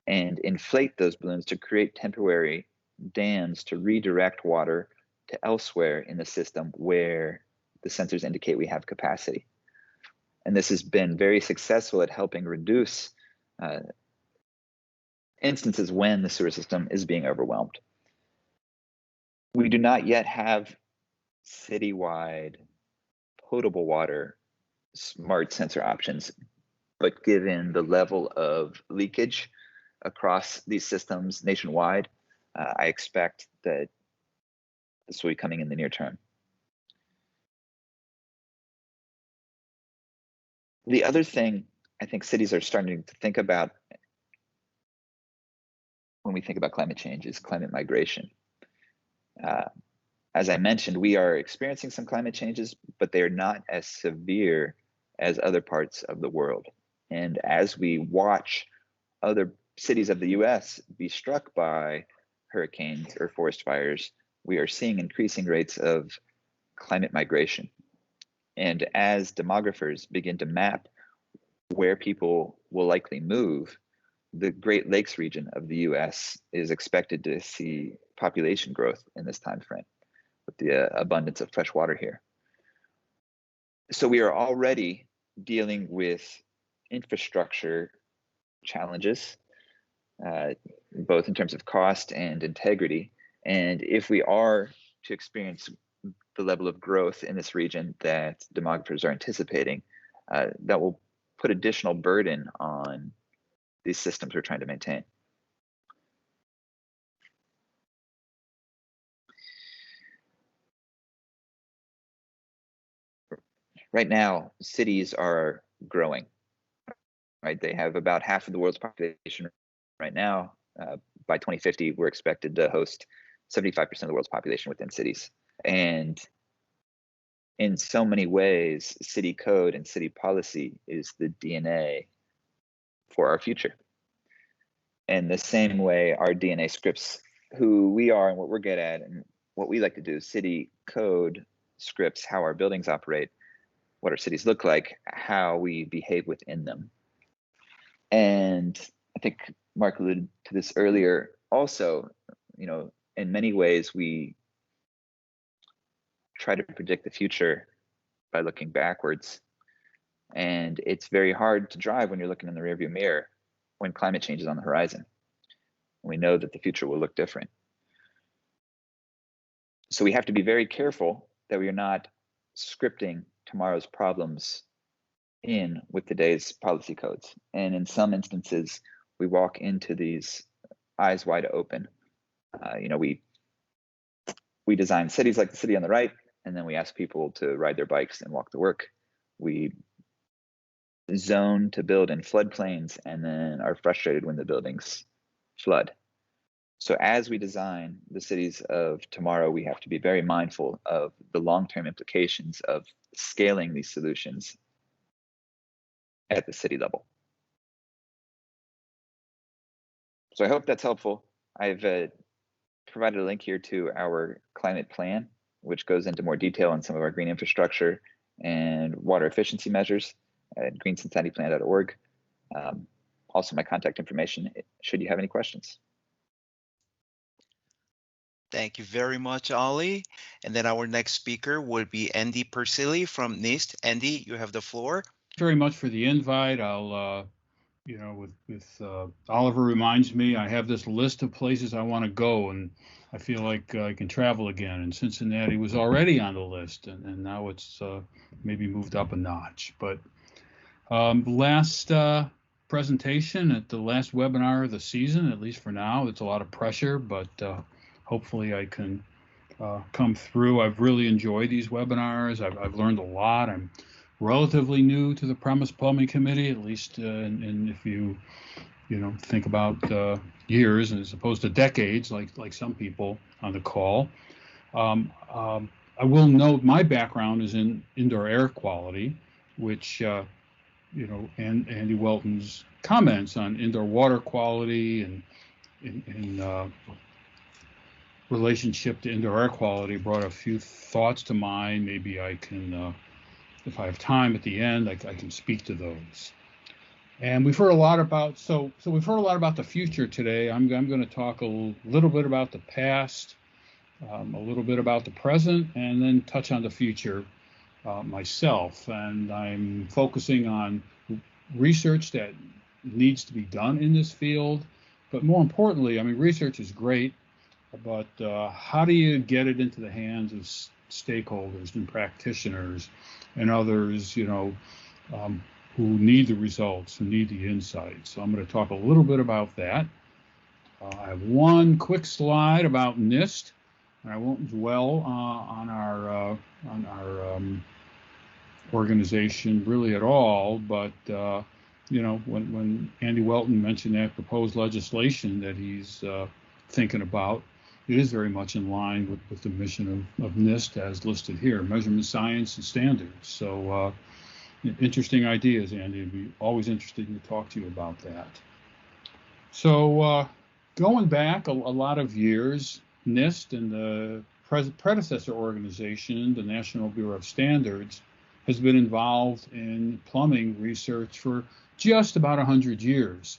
and inflate those balloons to create temporary dams to redirect water to elsewhere in the system where the sensors indicate we have capacity. And this has been very successful at helping reduce instances when the sewer system is being overwhelmed. We do not yet have citywide potable water smart sensor options, but given the level of leakage across these systems nationwide, I expect that this will be coming in the near term. The other thing I think cities are starting to think about when we think about climate change is climate migration. As I mentioned, we are experiencing some climate changes, but they are not as severe as other parts of the world. And as we watch other cities of the US be struck by hurricanes or forest fires, we are seeing increasing rates of climate migration. And as demographers begin to map where people will likely move, the Great Lakes region of the US is expected to see population growth in this time frame with the abundance of fresh water here. So we are already dealing with infrastructure challenges, both in terms of cost and integrity. And if we are to experience the level of growth in this region that demographers are anticipating, that will put additional burden on these systems we're trying to maintain. Right now, cities are growing, right? They have about half of the world's population right now. By 2050, we're expected to host 75% of the world's population within cities. And in so many ways, city code and city policy is the DNA for our future. And the same way our DNA scripts who we are and what we're good at and what we like to do, city code scripts how our buildings operate, what our cities look like, how we behave within them. And I think Mark alluded to this earlier also, in many ways we try to predict the future by looking backwards. And it's very hard to drive when you're looking in the rearview mirror when climate change is on the horizon. We know that the future will look different. So we have to be very careful that we are not scripting tomorrow's problems in with today's policy codes. And in some instances, we walk into these eyes wide open. We design cities like the city on the right, and then we ask people to ride their bikes and walk to work. We zone to build in floodplains and then are frustrated when the buildings flood. So as we design the cities of tomorrow, we have to be very mindful of the long-term implications of scaling these solutions at the city level. So I hope that's helpful. I've provided a link here to our climate plan, which goes into more detail on some of our green infrastructure and water efficiency measures at greencincinnatiplan.org. Also my contact information, should you have any questions. Thank you very much, Ali. And then our next speaker will be Andy Persili from NIST. Andy, you have the floor. Very much for the invite. I'll, with Oliver reminds me, I have this list of places I want to go, and I feel like I can travel again. And Cincinnati was already on the list, and now it's maybe moved up a notch. But last presentation at the last webinar of the season, at least for now. It's a lot of pressure, but hopefully I can come through. I've really enjoyed these webinars. I've learned a lot. I'm relatively new to the Premise Plumbing Committee, at least and if you think about years as opposed to decades, like some people on the call. I will note my background is in indoor air quality, which and Andy Welton's comments on indoor water quality and in relationship to indoor air quality brought a few thoughts to mind. Maybe I can, if I have time at the end, I can speak to those. And we've heard a lot about we've heard a lot about the future today. I'm going to talk a little bit about the past, a little bit about the present, and then touch on the future myself. And I'm focusing on research that needs to be done in this field. But more importantly, I mean, research is great, but how do you get it into the hands of stakeholders and practitioners and others, who need the results, who need the insights? So I'm going to talk a little bit about that. I have one quick slide about NIST, and I won't dwell on our organization really at all, but when Andy Welton mentioned that proposed legislation that he's thinking about, it is very much in line with the mission of NIST as listed here, measurement science and standards. So interesting ideas, Andy. I'd be always interested to talk to you about that. So going back a lot of years, NIST and the predecessor organization, the National Bureau of Standards, has been involved in plumbing research for just about 100 years.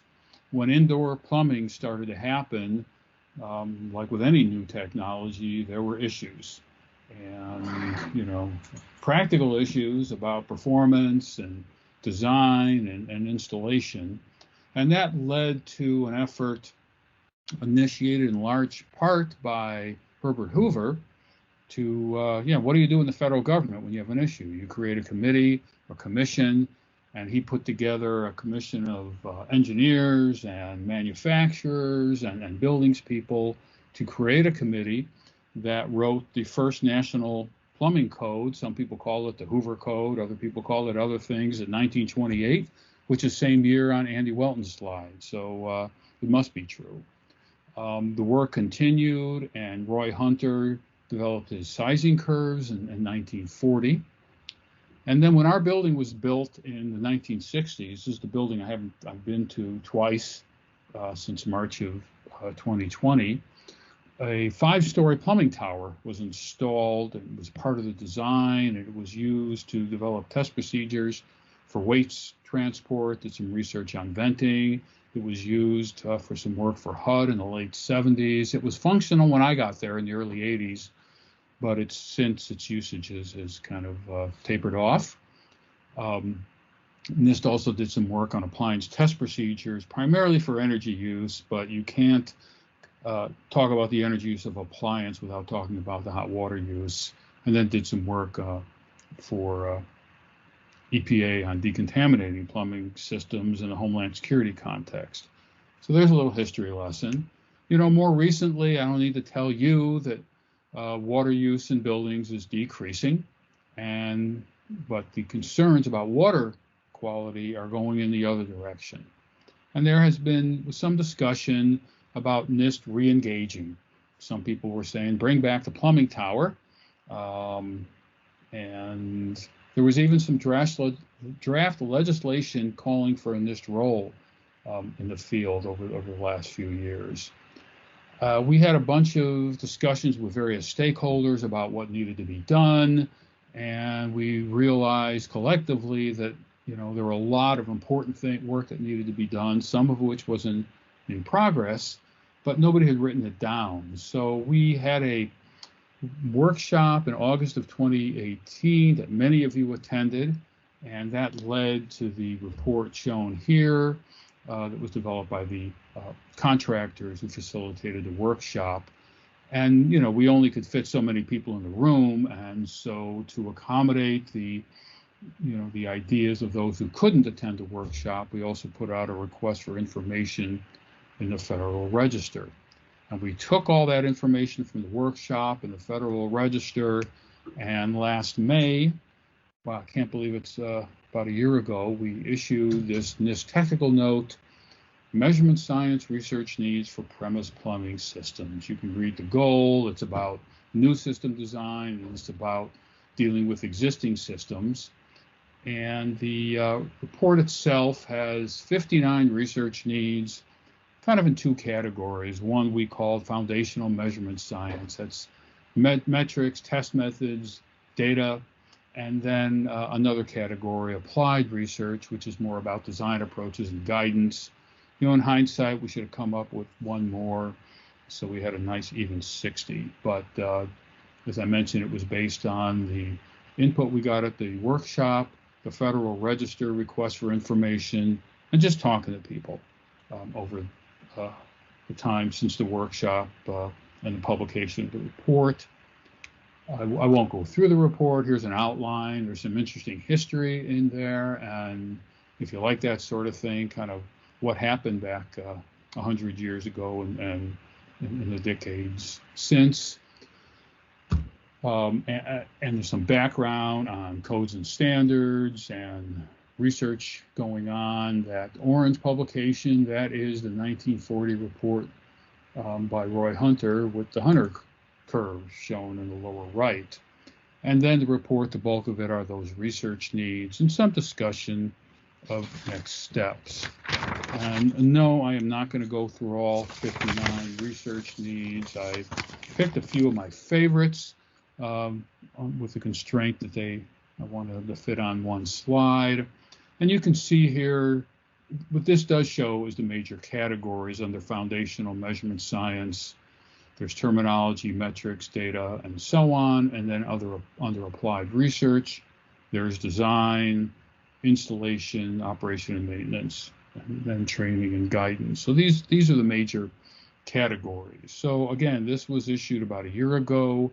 When indoor plumbing started to happen, like with any new technology, there were issues. And, practical issues about performance and design and installation. And that led to an effort initiated in large part by Herbert Hoover to, what do you do in the federal government when you have an issue? You create a committee or commission, and he put together a commission of engineers and manufacturers and buildings people to create a committee that wrote the first national plumbing code. Some people call it the Hoover Code, other people call it other things, in 1928, which is same year on Andy Welton's slide. So it must be true. The work continued, and Roy Hunter developed his sizing curves in 1940. And then when our building was built in the 1960s, this is the building I've been to twice since March of 2020, a 5-story plumbing tower was installed. It was part of the design. It was used to develop test procedures for waste transport, did some research on venting. It was used for some work for HUD in the late 70s. It was functional when I got there in the early 80s, but since its usage has kind of tapered off. NIST also did some work on appliance test procedures, primarily for energy use, but you can't talk about the energy use of appliance without talking about the hot water use, and then did some work for EPA on decontaminating plumbing systems in a homeland security context. So there's a little history lesson. More recently, I don't need to tell you that water use in buildings is decreasing, but the concerns about water quality are going in the other direction. And there has been some discussion about NIST re-engaging. Some people were saying, bring back the plumbing tower. And there was even some draft legislation calling for a NIST role in the field over the last few years. We had a bunch of discussions with various stakeholders about what needed to be done, and we realized collectively that there were a lot of important work that needed to be done, some of which was in progress, but nobody had written it down. So we had a workshop in August of 2018 that many of you attended, and that led to the report shown here that was developed by the contractors who facilitated the workshop. And we only could fit so many people in the room, and so to accommodate the the ideas of those who couldn't attend the workshop, we also put out a request for information in the Federal Register. And we took all that information from the workshop in the Federal Register, and last May, wow, I can't believe it's about a year ago, we issued this NIST technical note, Measurement Science Research Needs for Premise Plumbing Systems. You can read the goal. It's about new system design, and it's about dealing with existing systems. And the report itself has 59 research needs, kind of in two categories. One we called foundational measurement science. That's metrics, test methods, data, and then another category, applied research, which is more about design approaches and guidance. In hindsight, we should have come up with one more, so we had a nice even 60. But as I mentioned, it was based on the input we got at the workshop, the Federal Register request for information, and just talking to people over the time since the workshop and the publication of the report. I won't go through the report. Here's an outline. There's some interesting history in there, and if you like that sort of thing, kind of what happened back 100 years ago and in the decades since. And there's some background on codes and standards and research going on. That orange publication, that is the 1940 report by Roy Hunter with the Hunter curve shown in the lower right. And then the report, the bulk of it are those research needs and some discussion of next steps. And no, I am not going to go through all 59 research needs. I picked a few of my favorites with the constraint that I wanted them to fit on one slide. And you can see here, what this does show is the major categories under foundational measurement science. There's terminology, metrics, data, and so on. And then under applied research, there's design, installation, operation and maintenance, and then training and guidance. So these are the major categories. So again, this was issued about a year ago.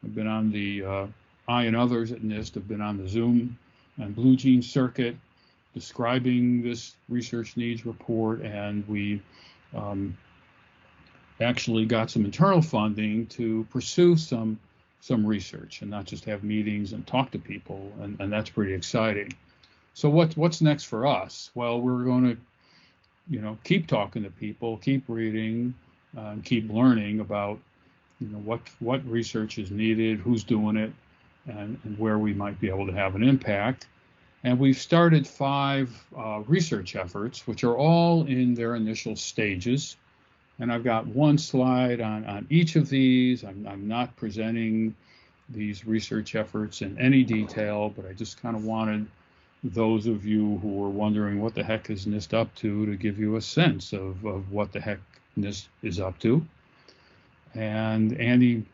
I've been on the, I and others at NIST have been on the Zoom and Blue Jean circuit describing this research needs report, and we actually got some internal funding to pursue some research and not just have meetings and talk to people, and that's pretty exciting. So what's next for us? Well, we're going to, keep talking to people, keep reading, keep learning about, what research is needed, who's doing it, and where we might be able to have an impact. And we've started 5 research efforts, which are all in their initial stages. And I've got one slide on each of these. I'm not presenting these research efforts in any detail, but I just kind of wanted those of you who were wondering what the heck is NIST up to give you a sense of what the heck NIST is up to. And Andy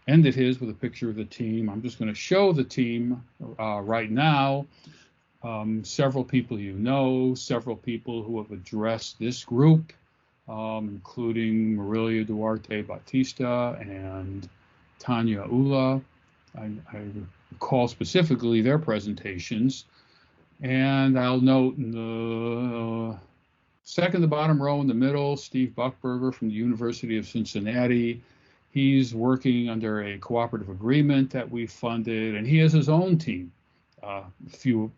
ended his with a picture of the team. I'm just going to show the team right now. Several people several people who have addressed this group, including Marilia Duarte Batista and Tanya Ula. I recall specifically their presentations. And I'll note in the second to bottom row in the middle, Steve Buckberger from the University of Cincinnati. He's working under a cooperative agreement that we funded, and he has his own team,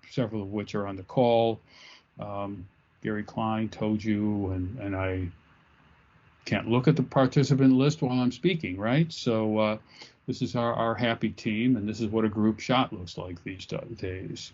several of which are on the call. Gary Klein told you, and I can't look at the participant list while I'm speaking, right? So this is our happy team, and this is what a group shot looks like these days.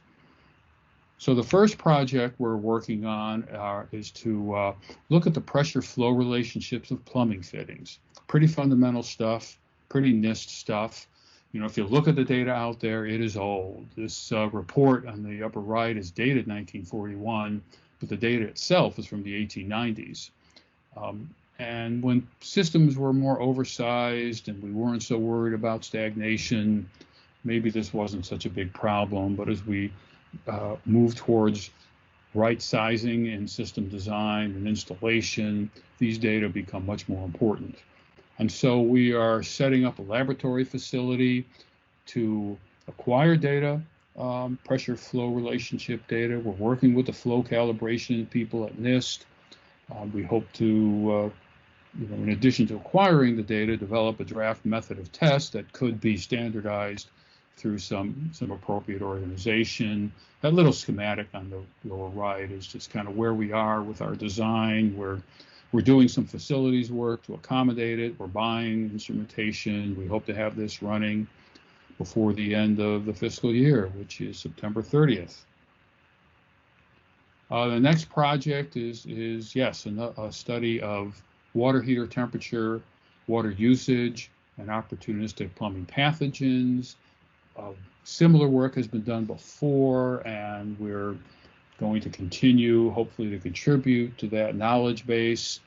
So the first project we're working on is to look at the pressure flow relationships of plumbing fittings. Pretty fundamental stuff, pretty NIST stuff. If you look at the data out there, it is old. This report on the upper right is dated 1941, but the data itself is from the 1890s. And when systems were more oversized and we weren't so worried about stagnation, maybe this wasn't such a big problem. But as we move towards right sizing in system design and installation, these data become much more important. And so we are setting up a laboratory facility to acquire data, pressure flow relationship data. We're working with the flow calibration people at NIST. We hope to, in addition to acquiring the data, develop a draft method of test that could be standardized through some appropriate organization. That little schematic on the lower right is just kind of where we are with our design. We're doing some facilities work to accommodate it. We're buying instrumentation. We hope to have this running before the end of the fiscal year, which is September 30th. The next project is yes, a study of water heater temperature, water usage, and opportunistic plumbing pathogens. Similar work has been done before, and we're going to continue, hopefully, to contribute to that knowledge base.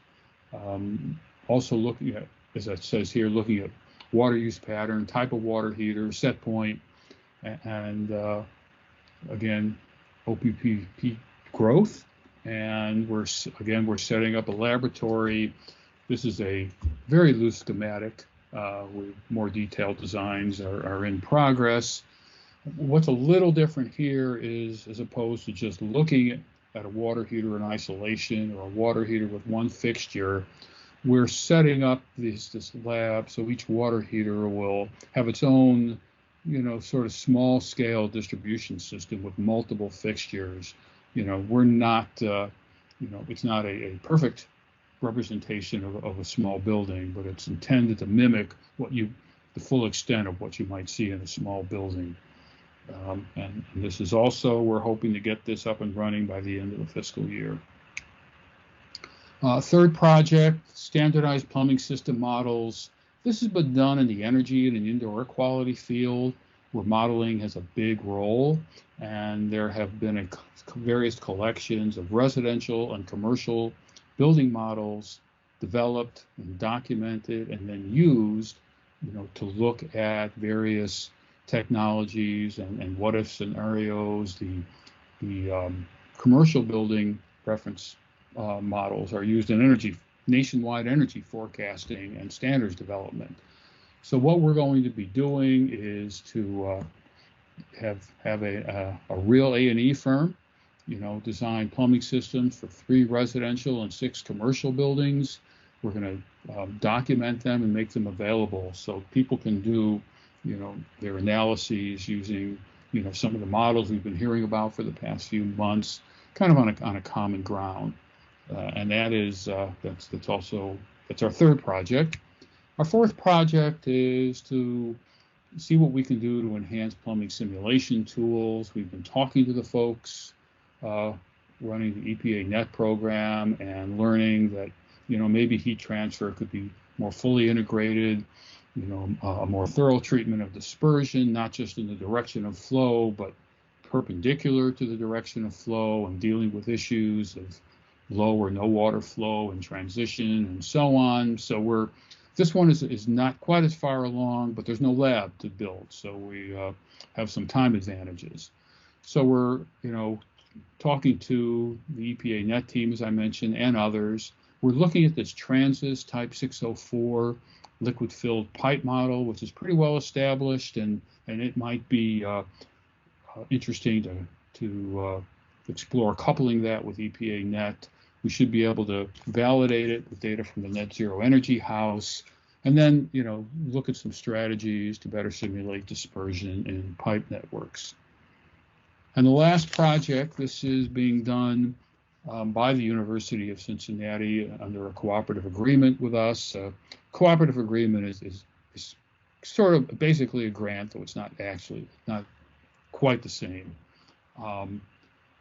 Also looking at, as it says here, looking at water use pattern, type of water heater, set point, and again, OPPP growth. And we're setting up a laboratory. This is a very loose schematic. With more detailed designs are in progress. What's a little different here is, as opposed to just looking at a water heater in isolation or a water heater with one fixture, we're setting up this lab so each water heater will have its own, sort of small scale distribution system with multiple fixtures. We're not, it's not a perfect representation of a small building, but it's intended to mimic the full extent of what you might see in a small building. And this is also, we're hoping to get this up and running by the end of the fiscal year. Third project, standardized plumbing system models. This has been done in the energy and indoor air quality field, where modeling has a big role, and there have been various collections of residential and commercial building models developed and documented and then used, to look at various technologies and what if scenarios. The commercial building reference models are used in nationwide energy forecasting and standards development. So what we're going to be doing is to have a real A&E firm, design plumbing systems for 3 residential and 6 commercial buildings. We're going to document them and make them available so people can do, their analyses using, some of the models we've been hearing about for the past few months, kind of on a common ground. And that is that's our third project. Our fourth project is to see what we can do to enhance plumbing simulation tools. We've been talking to the folks running the EPA NET program and learning that, maybe heat transfer could be more fully integrated, a more thorough treatment of dispersion, not just in the direction of flow, but perpendicular to the direction of flow, and dealing with issues of low or no water flow and transition and so on. So this one is not quite as far along, but there's no lab to build, so we have some time advantages. So we're, talking to the EPA NET team, as I mentioned, and others. We're looking at this Transys Type 604 liquid-filled pipe model, which is pretty well established, and it might be interesting to explore coupling that with EPA NET. We should be able to validate it with data from the Net Zero Energy House, and then, look at some strategies to better simulate dispersion in pipe networks. And the last project, this is being done by the University of Cincinnati under a cooperative agreement with us. Cooperative agreement is sort of basically a grant, though it's not quite the same.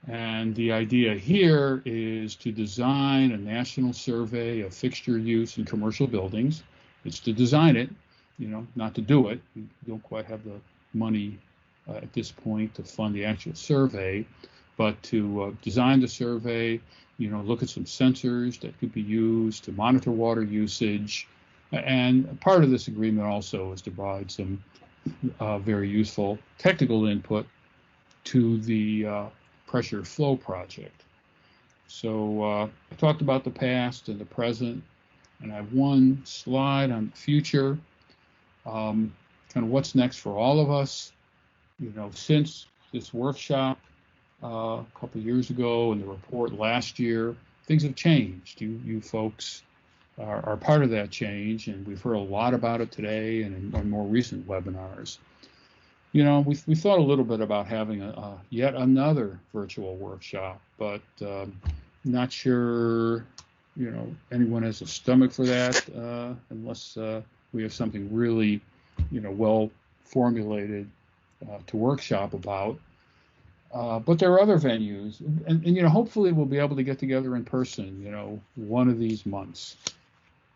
And the idea here is to design a national survey of fixture use in commercial buildings. It's to design it, not to do it. We don't quite have the money at this point to fund the actual survey, but to design the survey, look at some sensors that could be used to monitor water usage. And part of this agreement also is to provide some very useful technical input to the pressure flow project. So I talked about the past and the present, and I have one slide on the future, kind of what's next for all of us. Since this workshop a couple of years ago and the report last year, things have changed. You folks are part of that change, and we've heard a lot about it today and in more recent webinars. We thought a little bit about having yet another virtual workshop, but not sure, anyone has a stomach for that unless we have something really, well formulated to workshop about. But there are other venues, and hopefully we'll be able to get together in person, one of these months.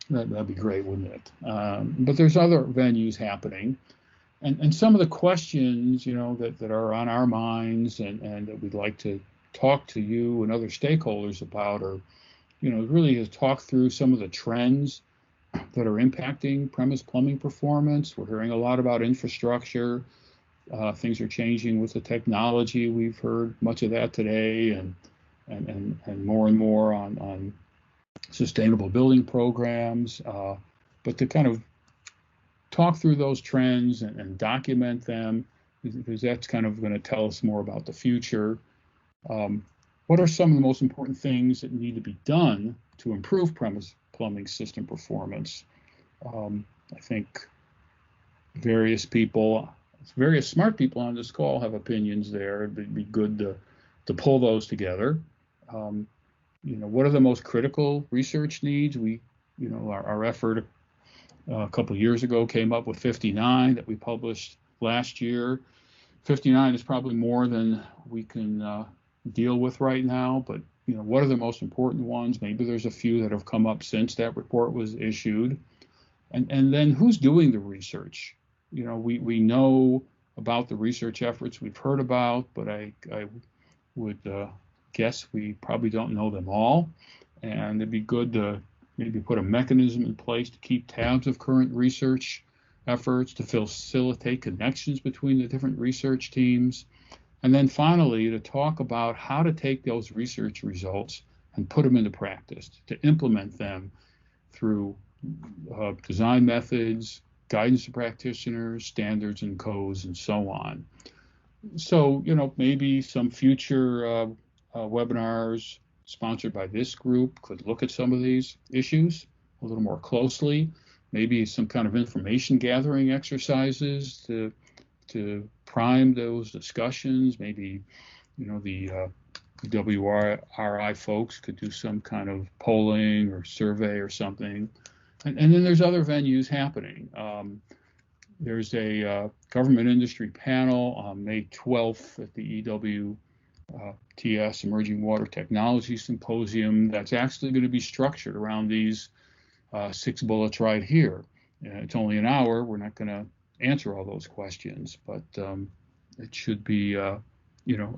That'd be great, wouldn't it? But there's other venues happening. And some of the questions, that are on our minds and that we'd like to talk to you and other stakeholders about are, really to talk through some of the trends that are impacting premise plumbing performance. We're hearing a lot about infrastructure. Things are changing with the technology. We've heard much of that today, and more on sustainable building programs. But to kind of talk through those trends and document them, because that's kind of going to tell us more about the future. What are some of the most important things that need to be done to improve premise plumbing system performance? I think various smart people on this call have opinions there. It'd be good to pull those together. What are the most critical research needs? Our effort a couple of years ago came up with 59 that we published last year. 59 is probably more than we can deal with right now, but what are the most important ones? Maybe there's a few that have come up since that report was issued. And then who's doing the research? We know about the research efforts we've heard about, but I would guess we probably don't know them all. And it'd be good to maybe put a mechanism in place to keep tabs of current research efforts, to facilitate connections between the different research teams. And then finally, to talk about how to take those research results and put them into practice, to implement them through design methods, guidance to practitioners, standards and codes, and so on. So, maybe some future webinars sponsored by this group could look at some of these issues a little more closely. Maybe some kind of information gathering exercises to prime those discussions. Maybe, the WRI folks could do some kind of polling or survey or something. And then there's other venues happening. There's a government industry panel on May 12th at the EWTS Emerging Water Technology Symposium that's actually going to be structured around these 6 bullets right here. It's only an hour. We're not going to answer all those questions, but it should be a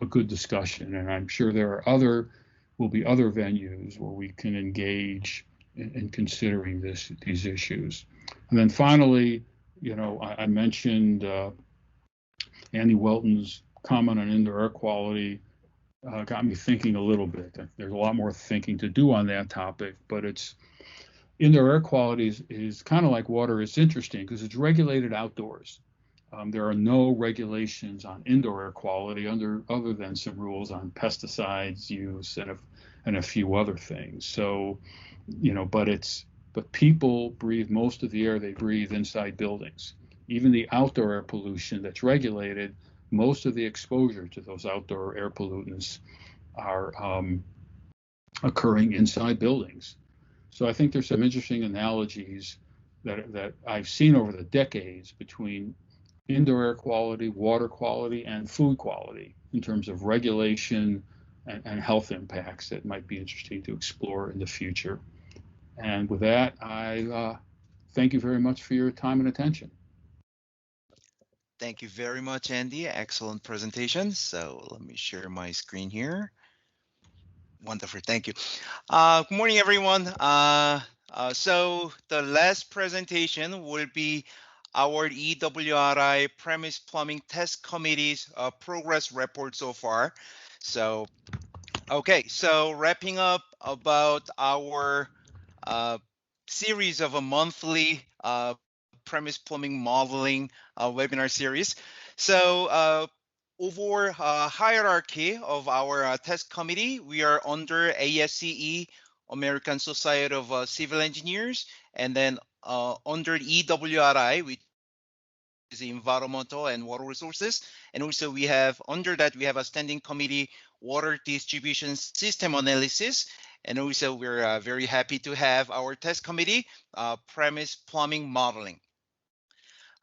good discussion. And I'm sure will be other venues where we can engage in considering these issues. And then finally, I mentioned Andy Welton's comment on indoor air quality. Got me thinking a little bit. There's a lot more thinking to do on that topic, but indoor air quality is kind of like water. It's interesting because it's regulated outdoors. There are no regulations on indoor air quality other than some rules on pesticides use and a few other things. So, but people breathe most of the air they breathe inside buildings. Even the outdoor air pollution that's regulated, most of the exposure to those outdoor air pollutants are occurring inside buildings. So I think there's some interesting analogies that I've seen over the decades between indoor air quality, water quality, and food quality in terms of regulation and health impacts that might be interesting to explore in the future. And with that, I thank you very much for your time and attention. Thank you very much, Andy. Excellent presentation. So let me share my screen here. Wonderful. Thank you. Good morning, everyone. So the last presentation will be our EWRI Premise Plumbing Test Committee's progress report so far. So, okay, so wrapping up about our series of a monthly premise plumbing modeling webinar series. So over hierarchy of our test committee, we are under ASCE, American Society of Civil Engineers, and then under EWRI, which is environmental and water resources. And also we have, under that, we have a standing committee, water distribution system analysis. And also we're very happy to have our test committee, premise plumbing modeling.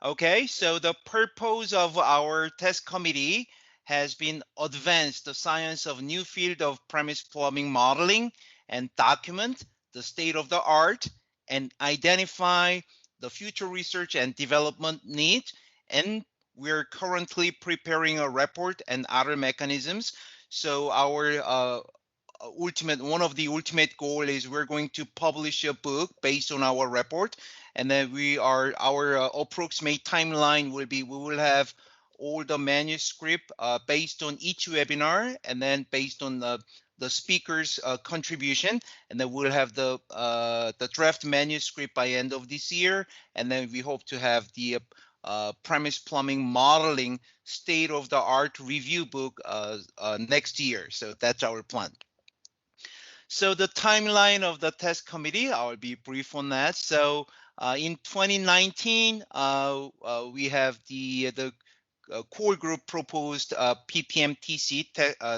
Okay, so the purpose of our test committee has been advance the science of new field of premise plumbing modeling and document the state of the art and identify the future research and development needs. And we're currently preparing a report and other mechanisms. So our one of the ultimate goal is we're going to publish a book based on our report, and then our approximate timeline will be we will have all the manuscript based on each webinar, and then based on the speaker's contribution, and then we'll have the draft manuscript by end of this year, and then we hope to have the premise plumbing modeling state of the art review book next year. So that's our plan. So the timeline of the test committee, I'll be brief on that. So in 2019, we have the core group proposed PPMTC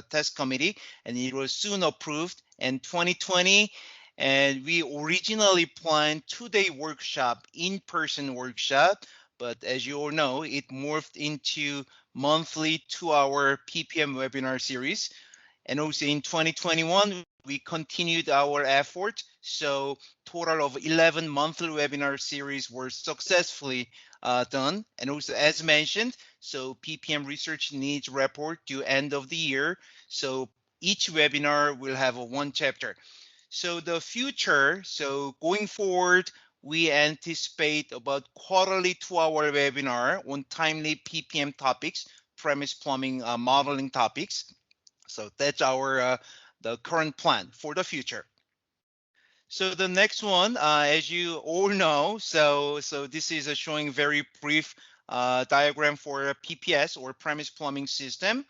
test committee, and it was soon approved in 2020. And we originally planned 2-day workshop, in-person workshop, but as you all know, it morphed into monthly 2-hour PPM webinar series. And also in 2021, we continued our effort. So total of 11 monthly webinar series were successfully done. And also as mentioned, so PPM research needs report due end of the year. So each webinar will have one chapter. So the future, so going forward, we anticipate about quarterly 2-hour webinar on timely PPM topics, premise plumbing modeling topics. So that's our the current plan for the future. So the next one, as you all know, so this is showing very brief diagram for a PPS or premise plumbing system.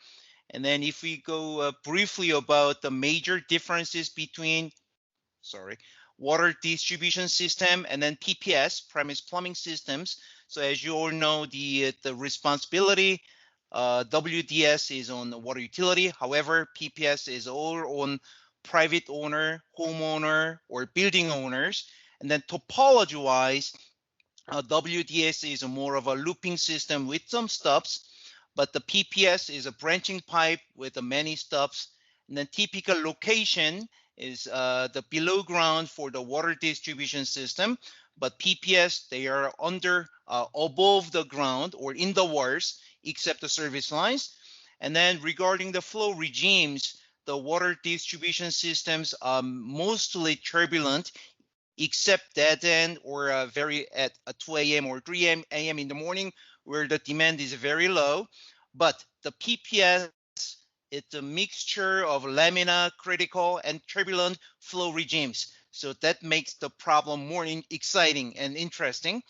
And then if we go briefly about the major differences between, water distribution system and then PPS, premise plumbing systems. So as you all know, the responsibility WDS is on the water utility. However, PPS is all on private owner, homeowner, or building owners. And then topology-wise, WDS is more of a looping system with some stops, but the PPS is a branching pipe with many stops. And then typical location is the below ground for the water distribution system, but PPS, they are above the ground or in the walls, except the service lines. And then regarding the flow regimes, the water distribution systems are mostly turbulent, except dead end or very at 2 a.m. or 3 a.m. in the morning, where the demand is very low. But the PPS, it's a mixture of laminar, critical, and turbulent flow regimes. So that makes the problem more exciting and interesting.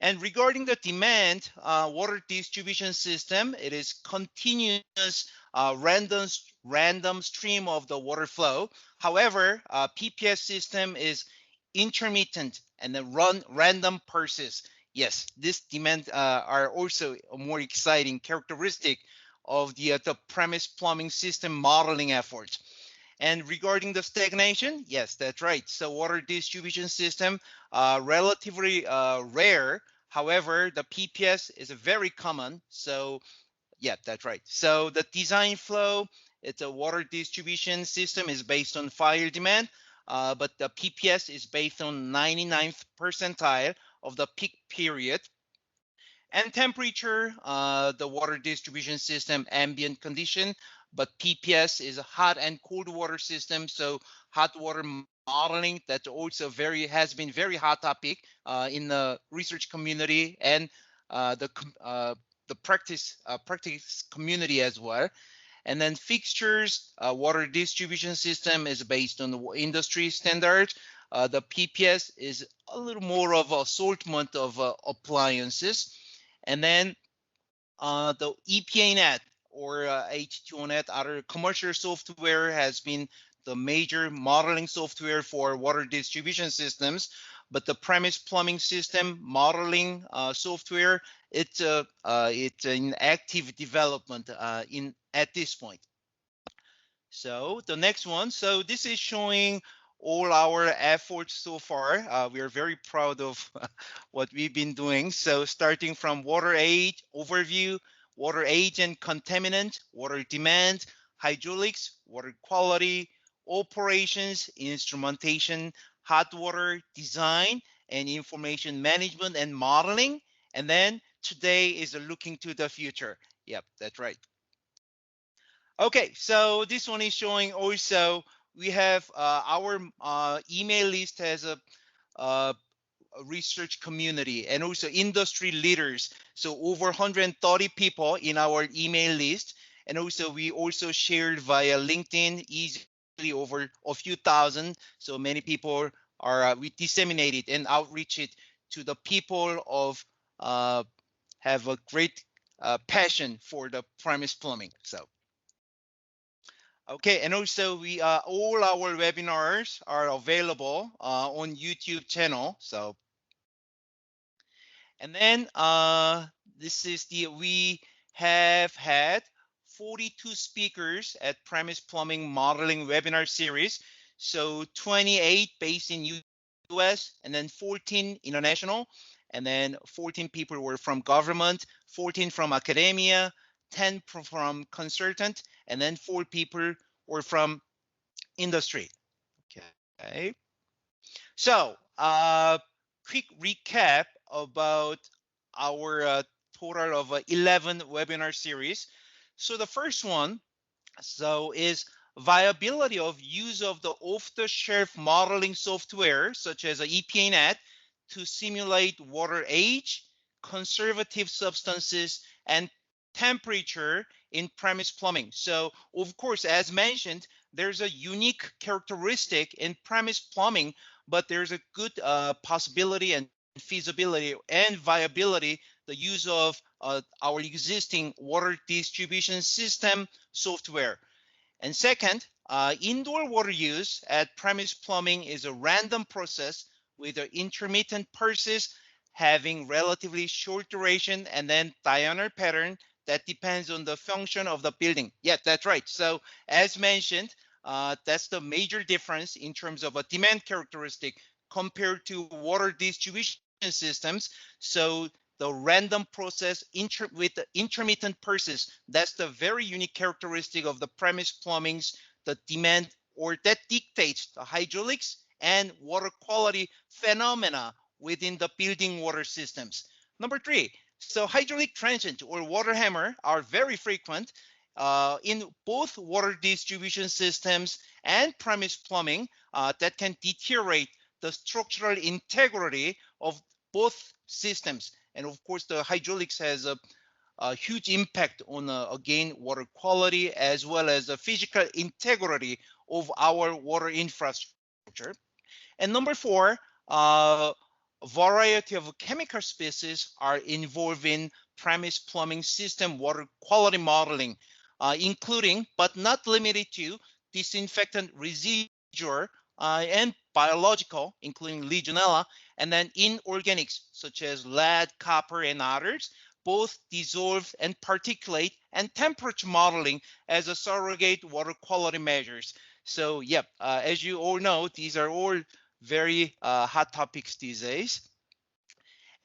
And regarding the demand, water distribution system, it is continuous random stream of the water flow. However, PPS system is intermittent and then run random pulses. Yes, this demand are also a more exciting characteristic of the premise plumbing system modeling efforts. And regarding the stagnation, yes, that's right. So water distribution system, relatively rare. However, the PPS is very common. So yeah, that's right. So the design flow, it's a water distribution system is based on fire demand, but the PPS is based on 99th percentile of the peak period. And temperature, the water distribution system ambient condition, but PPS is a hot and cold water system. So hot water modeling, that also has been very hot topic in the research community and the practice community as well. And then fixtures, water distribution system is based on the industry standards. The PPS is a little more of assortment of appliances. And then the EPA net or H2Net. Other commercial software has been the major modeling software for water distribution systems. But the premise plumbing system modeling software, it's in active development at this point. So the next one, so this is showing all our efforts so far. We are very proud of what we've been doing. So starting from water age overview, water age and contaminant, water demand, hydraulics, water quality, operations, instrumentation, hot water design, and information management and modeling. And then today is looking to the future. Yep, that's right. Okay, so this one is showing also we have our email list has a research community and also industry leaders. So over 130 people in our email list. And also we also shared via LinkedIn easily over a few thousand. So many people are, we disseminate it and outreach it to the people of have a great passion for the premise plumbing. So. Okay, and also we all our webinars are available on YouTube channel. So, and then this is we have had 42 speakers at Premise Plumbing Modeling Webinar Series. So 28 based in US, and then 14 international, and then 14 people were from government, 14 from academia, 10 from consultant, and then 4 people were from industry. Okay. So, quick recap about our total of 11 webinar series. So the first one is viability of use of the off-the-shelf modeling software such as EPANet to simulate water age, conservative substances, and temperature in premise plumbing. So of course, as mentioned, there's a unique characteristic in premise plumbing, but there's a good possibility and feasibility and viability the use of our existing water distribution system software. And second, indoor water use at premise plumbing is a random process with an intermittent pulses having relatively short duration and then diurnal pattern that depends on the function of the building. Yeah, that's right. So as mentioned, that's the major difference in terms of a demand characteristic compared to water distribution systems. So the random process with the intermittent pulses, that's the very unique characteristic of the premise plumbing's the demand, or that dictates the hydraulics and water quality phenomena within the building water systems. Number 3, so hydraulic transient or water hammer are very frequent in both water distribution systems and premise plumbing that can deteriorate the structural integrity of both systems. And of course, the hydraulics has a huge impact on, again, water quality as well as the physical integrity of our water infrastructure. And number 4, a variety of chemical species are involved in premise plumbing system water quality modeling, including but not limited to disinfectant residual and biological, including Legionella, and then inorganics such as lead, copper, and others, both dissolved and particulate, and temperature modeling as a surrogate water quality measures. So, yep, as you all know, these are all very hot topics these days.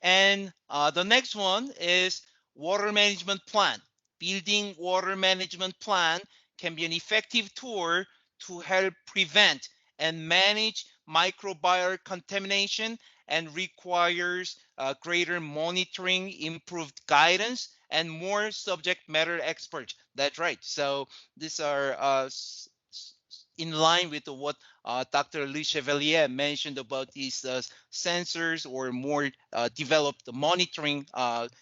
And the next one is water management plan. Building water management plan can be an effective tool to help prevent and manage microbial contamination and requires greater monitoring, improved guidance, and more subject matter experts. That's right. So these are in line with what Dr. Le Chevalier mentioned about these sensors or more developed monitoring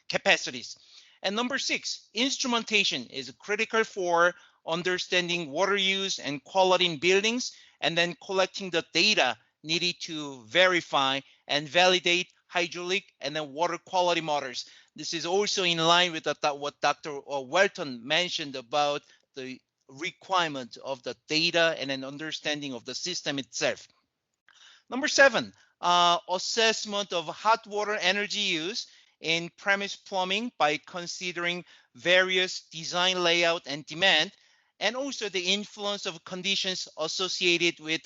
capacities. And number 6, instrumentation is critical for understanding water use and quality in buildings, and then collecting the data needed to verify and validate hydraulic, and then water quality models. This is also in line with what Dr. Welton mentioned about the requirement of the data and an understanding of the system itself. Number 7, assessment of hot water energy use in premise plumbing by considering various design layout and demand, and also the influence of conditions associated with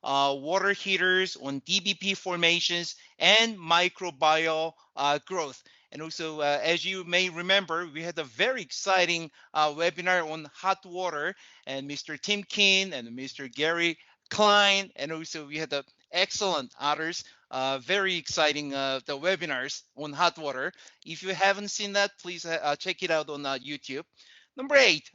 water heaters on DBP formations and microbial growth. And also, as you may remember, we had a very exciting webinar on hot water, and Mr. Tim Keane and Mr. Gary Klein, and also we had a excellent others, very exciting the webinars on hot water. If you haven't seen that, please check it out on YouTube. Number 8,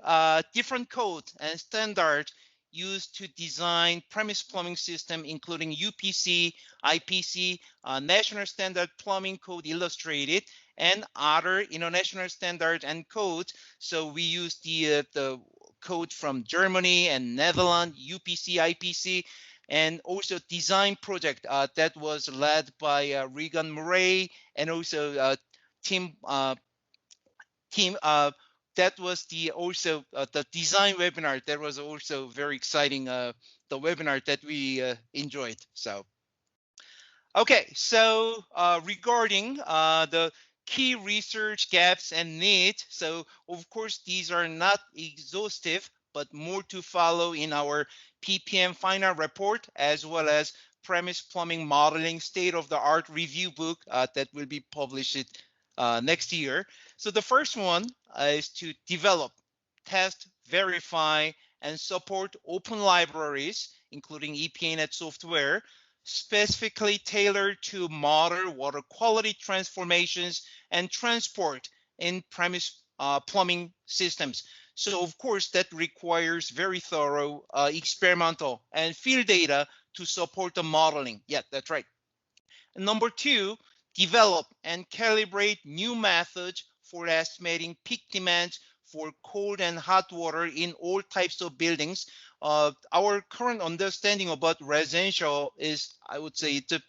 different codes and standards used to design premise plumbing system, including UPC, IPC, National Standard Plumbing Code Illustrated, and other international standards and codes. So we use the code from Germany and Netherlands, UPC, IPC, and also design project that was led by Regan Murray, and also Tim that was the also the design webinar. That was also very exciting, the webinar that we enjoyed. So okay, so regarding the key research gaps and needs, so of course these are not exhaustive, but more to follow in our PPM final report, as well as premise plumbing modeling state-of-the-art review book that will be published next year. So the first one is to develop, test, verify, and support open libraries, including EPAnet software, specifically tailored to modern water quality transformations and transport in premise plumbing systems. So of course that requires very thorough experimental and field data to support the modeling. Yeah, that's right. And number 2, develop and calibrate new methods for estimating peak demands for cold and hot water in all types of buildings. Our current understanding about residential is, I would say, it's a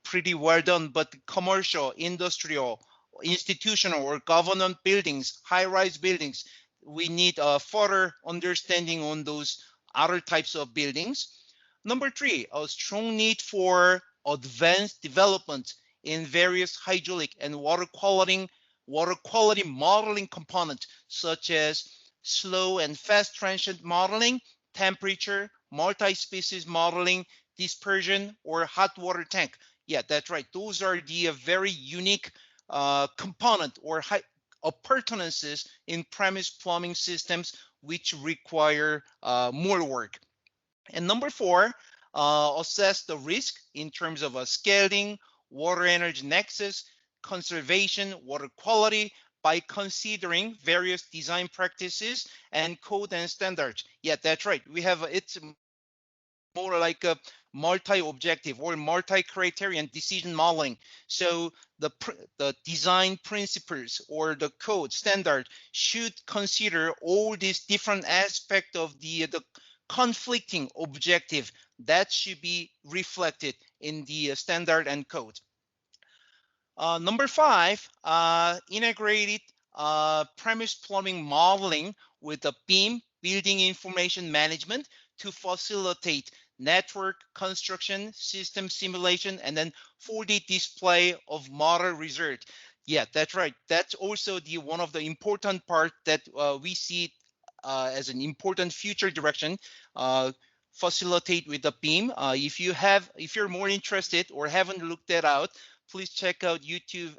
pretty well done, but commercial, industrial, institutional, or government buildings, high-rise buildings, we need a further understanding on those other types of buildings. Number 3, a strong need for advanced development in various hydraulic and water quality modeling components, such as slow and fast transient modeling, temperature, multi-species modeling, dispersion, or hot water tank. Yeah, that's right. Those are the very unique component or appurtenances in premise plumbing systems which require more work. And number 4, assess the risk in terms of scaling, water energy nexus, conservation, water quality by considering various design practices and code and standards. Yeah, that's right. We have it's more like a multi-objective or multi-criterion decision modeling. So the design principles or the code standard should consider all these different aspects of the conflicting objective that should be reflected in the standard and code. Number 5, integrated premise plumbing modeling with the BIM, building information management, to facilitate network construction, system simulation, and then 4D display of model result. Yeah, that's right. That's also the one of the important part that we see as an important future direction. Facilitate with the BIM. If you're more interested or haven't looked that out, please check out YouTube,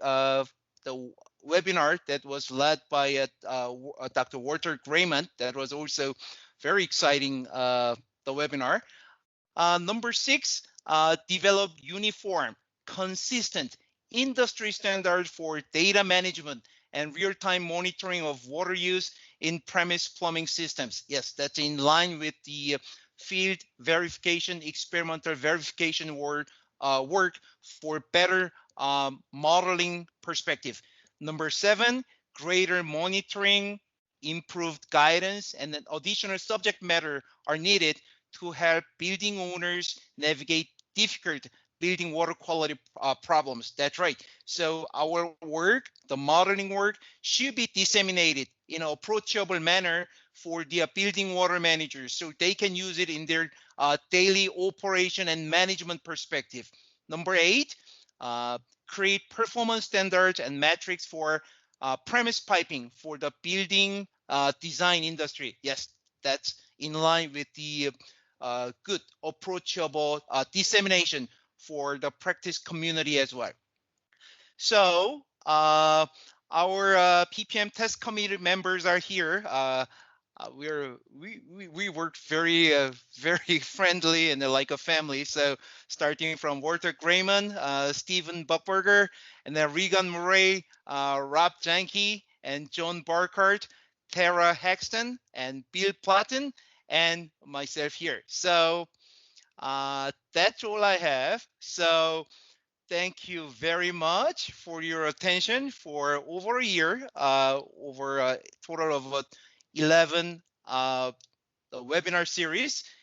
the webinar that was led by Dr. Walter Grayman. That was also very exciting, the webinar. Number 6, develop uniform, consistent industry standards for data management and real-time monitoring of water use in premise plumbing systems. Yes, that's in line with the field verification, experimental verification work for better modeling perspective. Number 7, greater monitoring, improved guidance, and then additional subject matter are needed to help building owners navigate difficult building water quality problems. That's right. So our work, the modeling work, should be disseminated in an approachable manner for the building water managers so they can use it in their daily operation and management perspective. Number 8, create performance standards and metrics for premise piping for the building design industry. Yes, that's in line with the good approachable dissemination for the practice community as well. So our PPM test committee members are here. We work very friendly and like a family. So starting from Walter Grayman, Stephen Buckberger, and then Regan Murray, Rob Janke, and John Barkart, Tara Hexton, and Bill Platten, and myself here. So that's all I have. So thank you very much for your attention for over a year, over a total of 11 webinar series.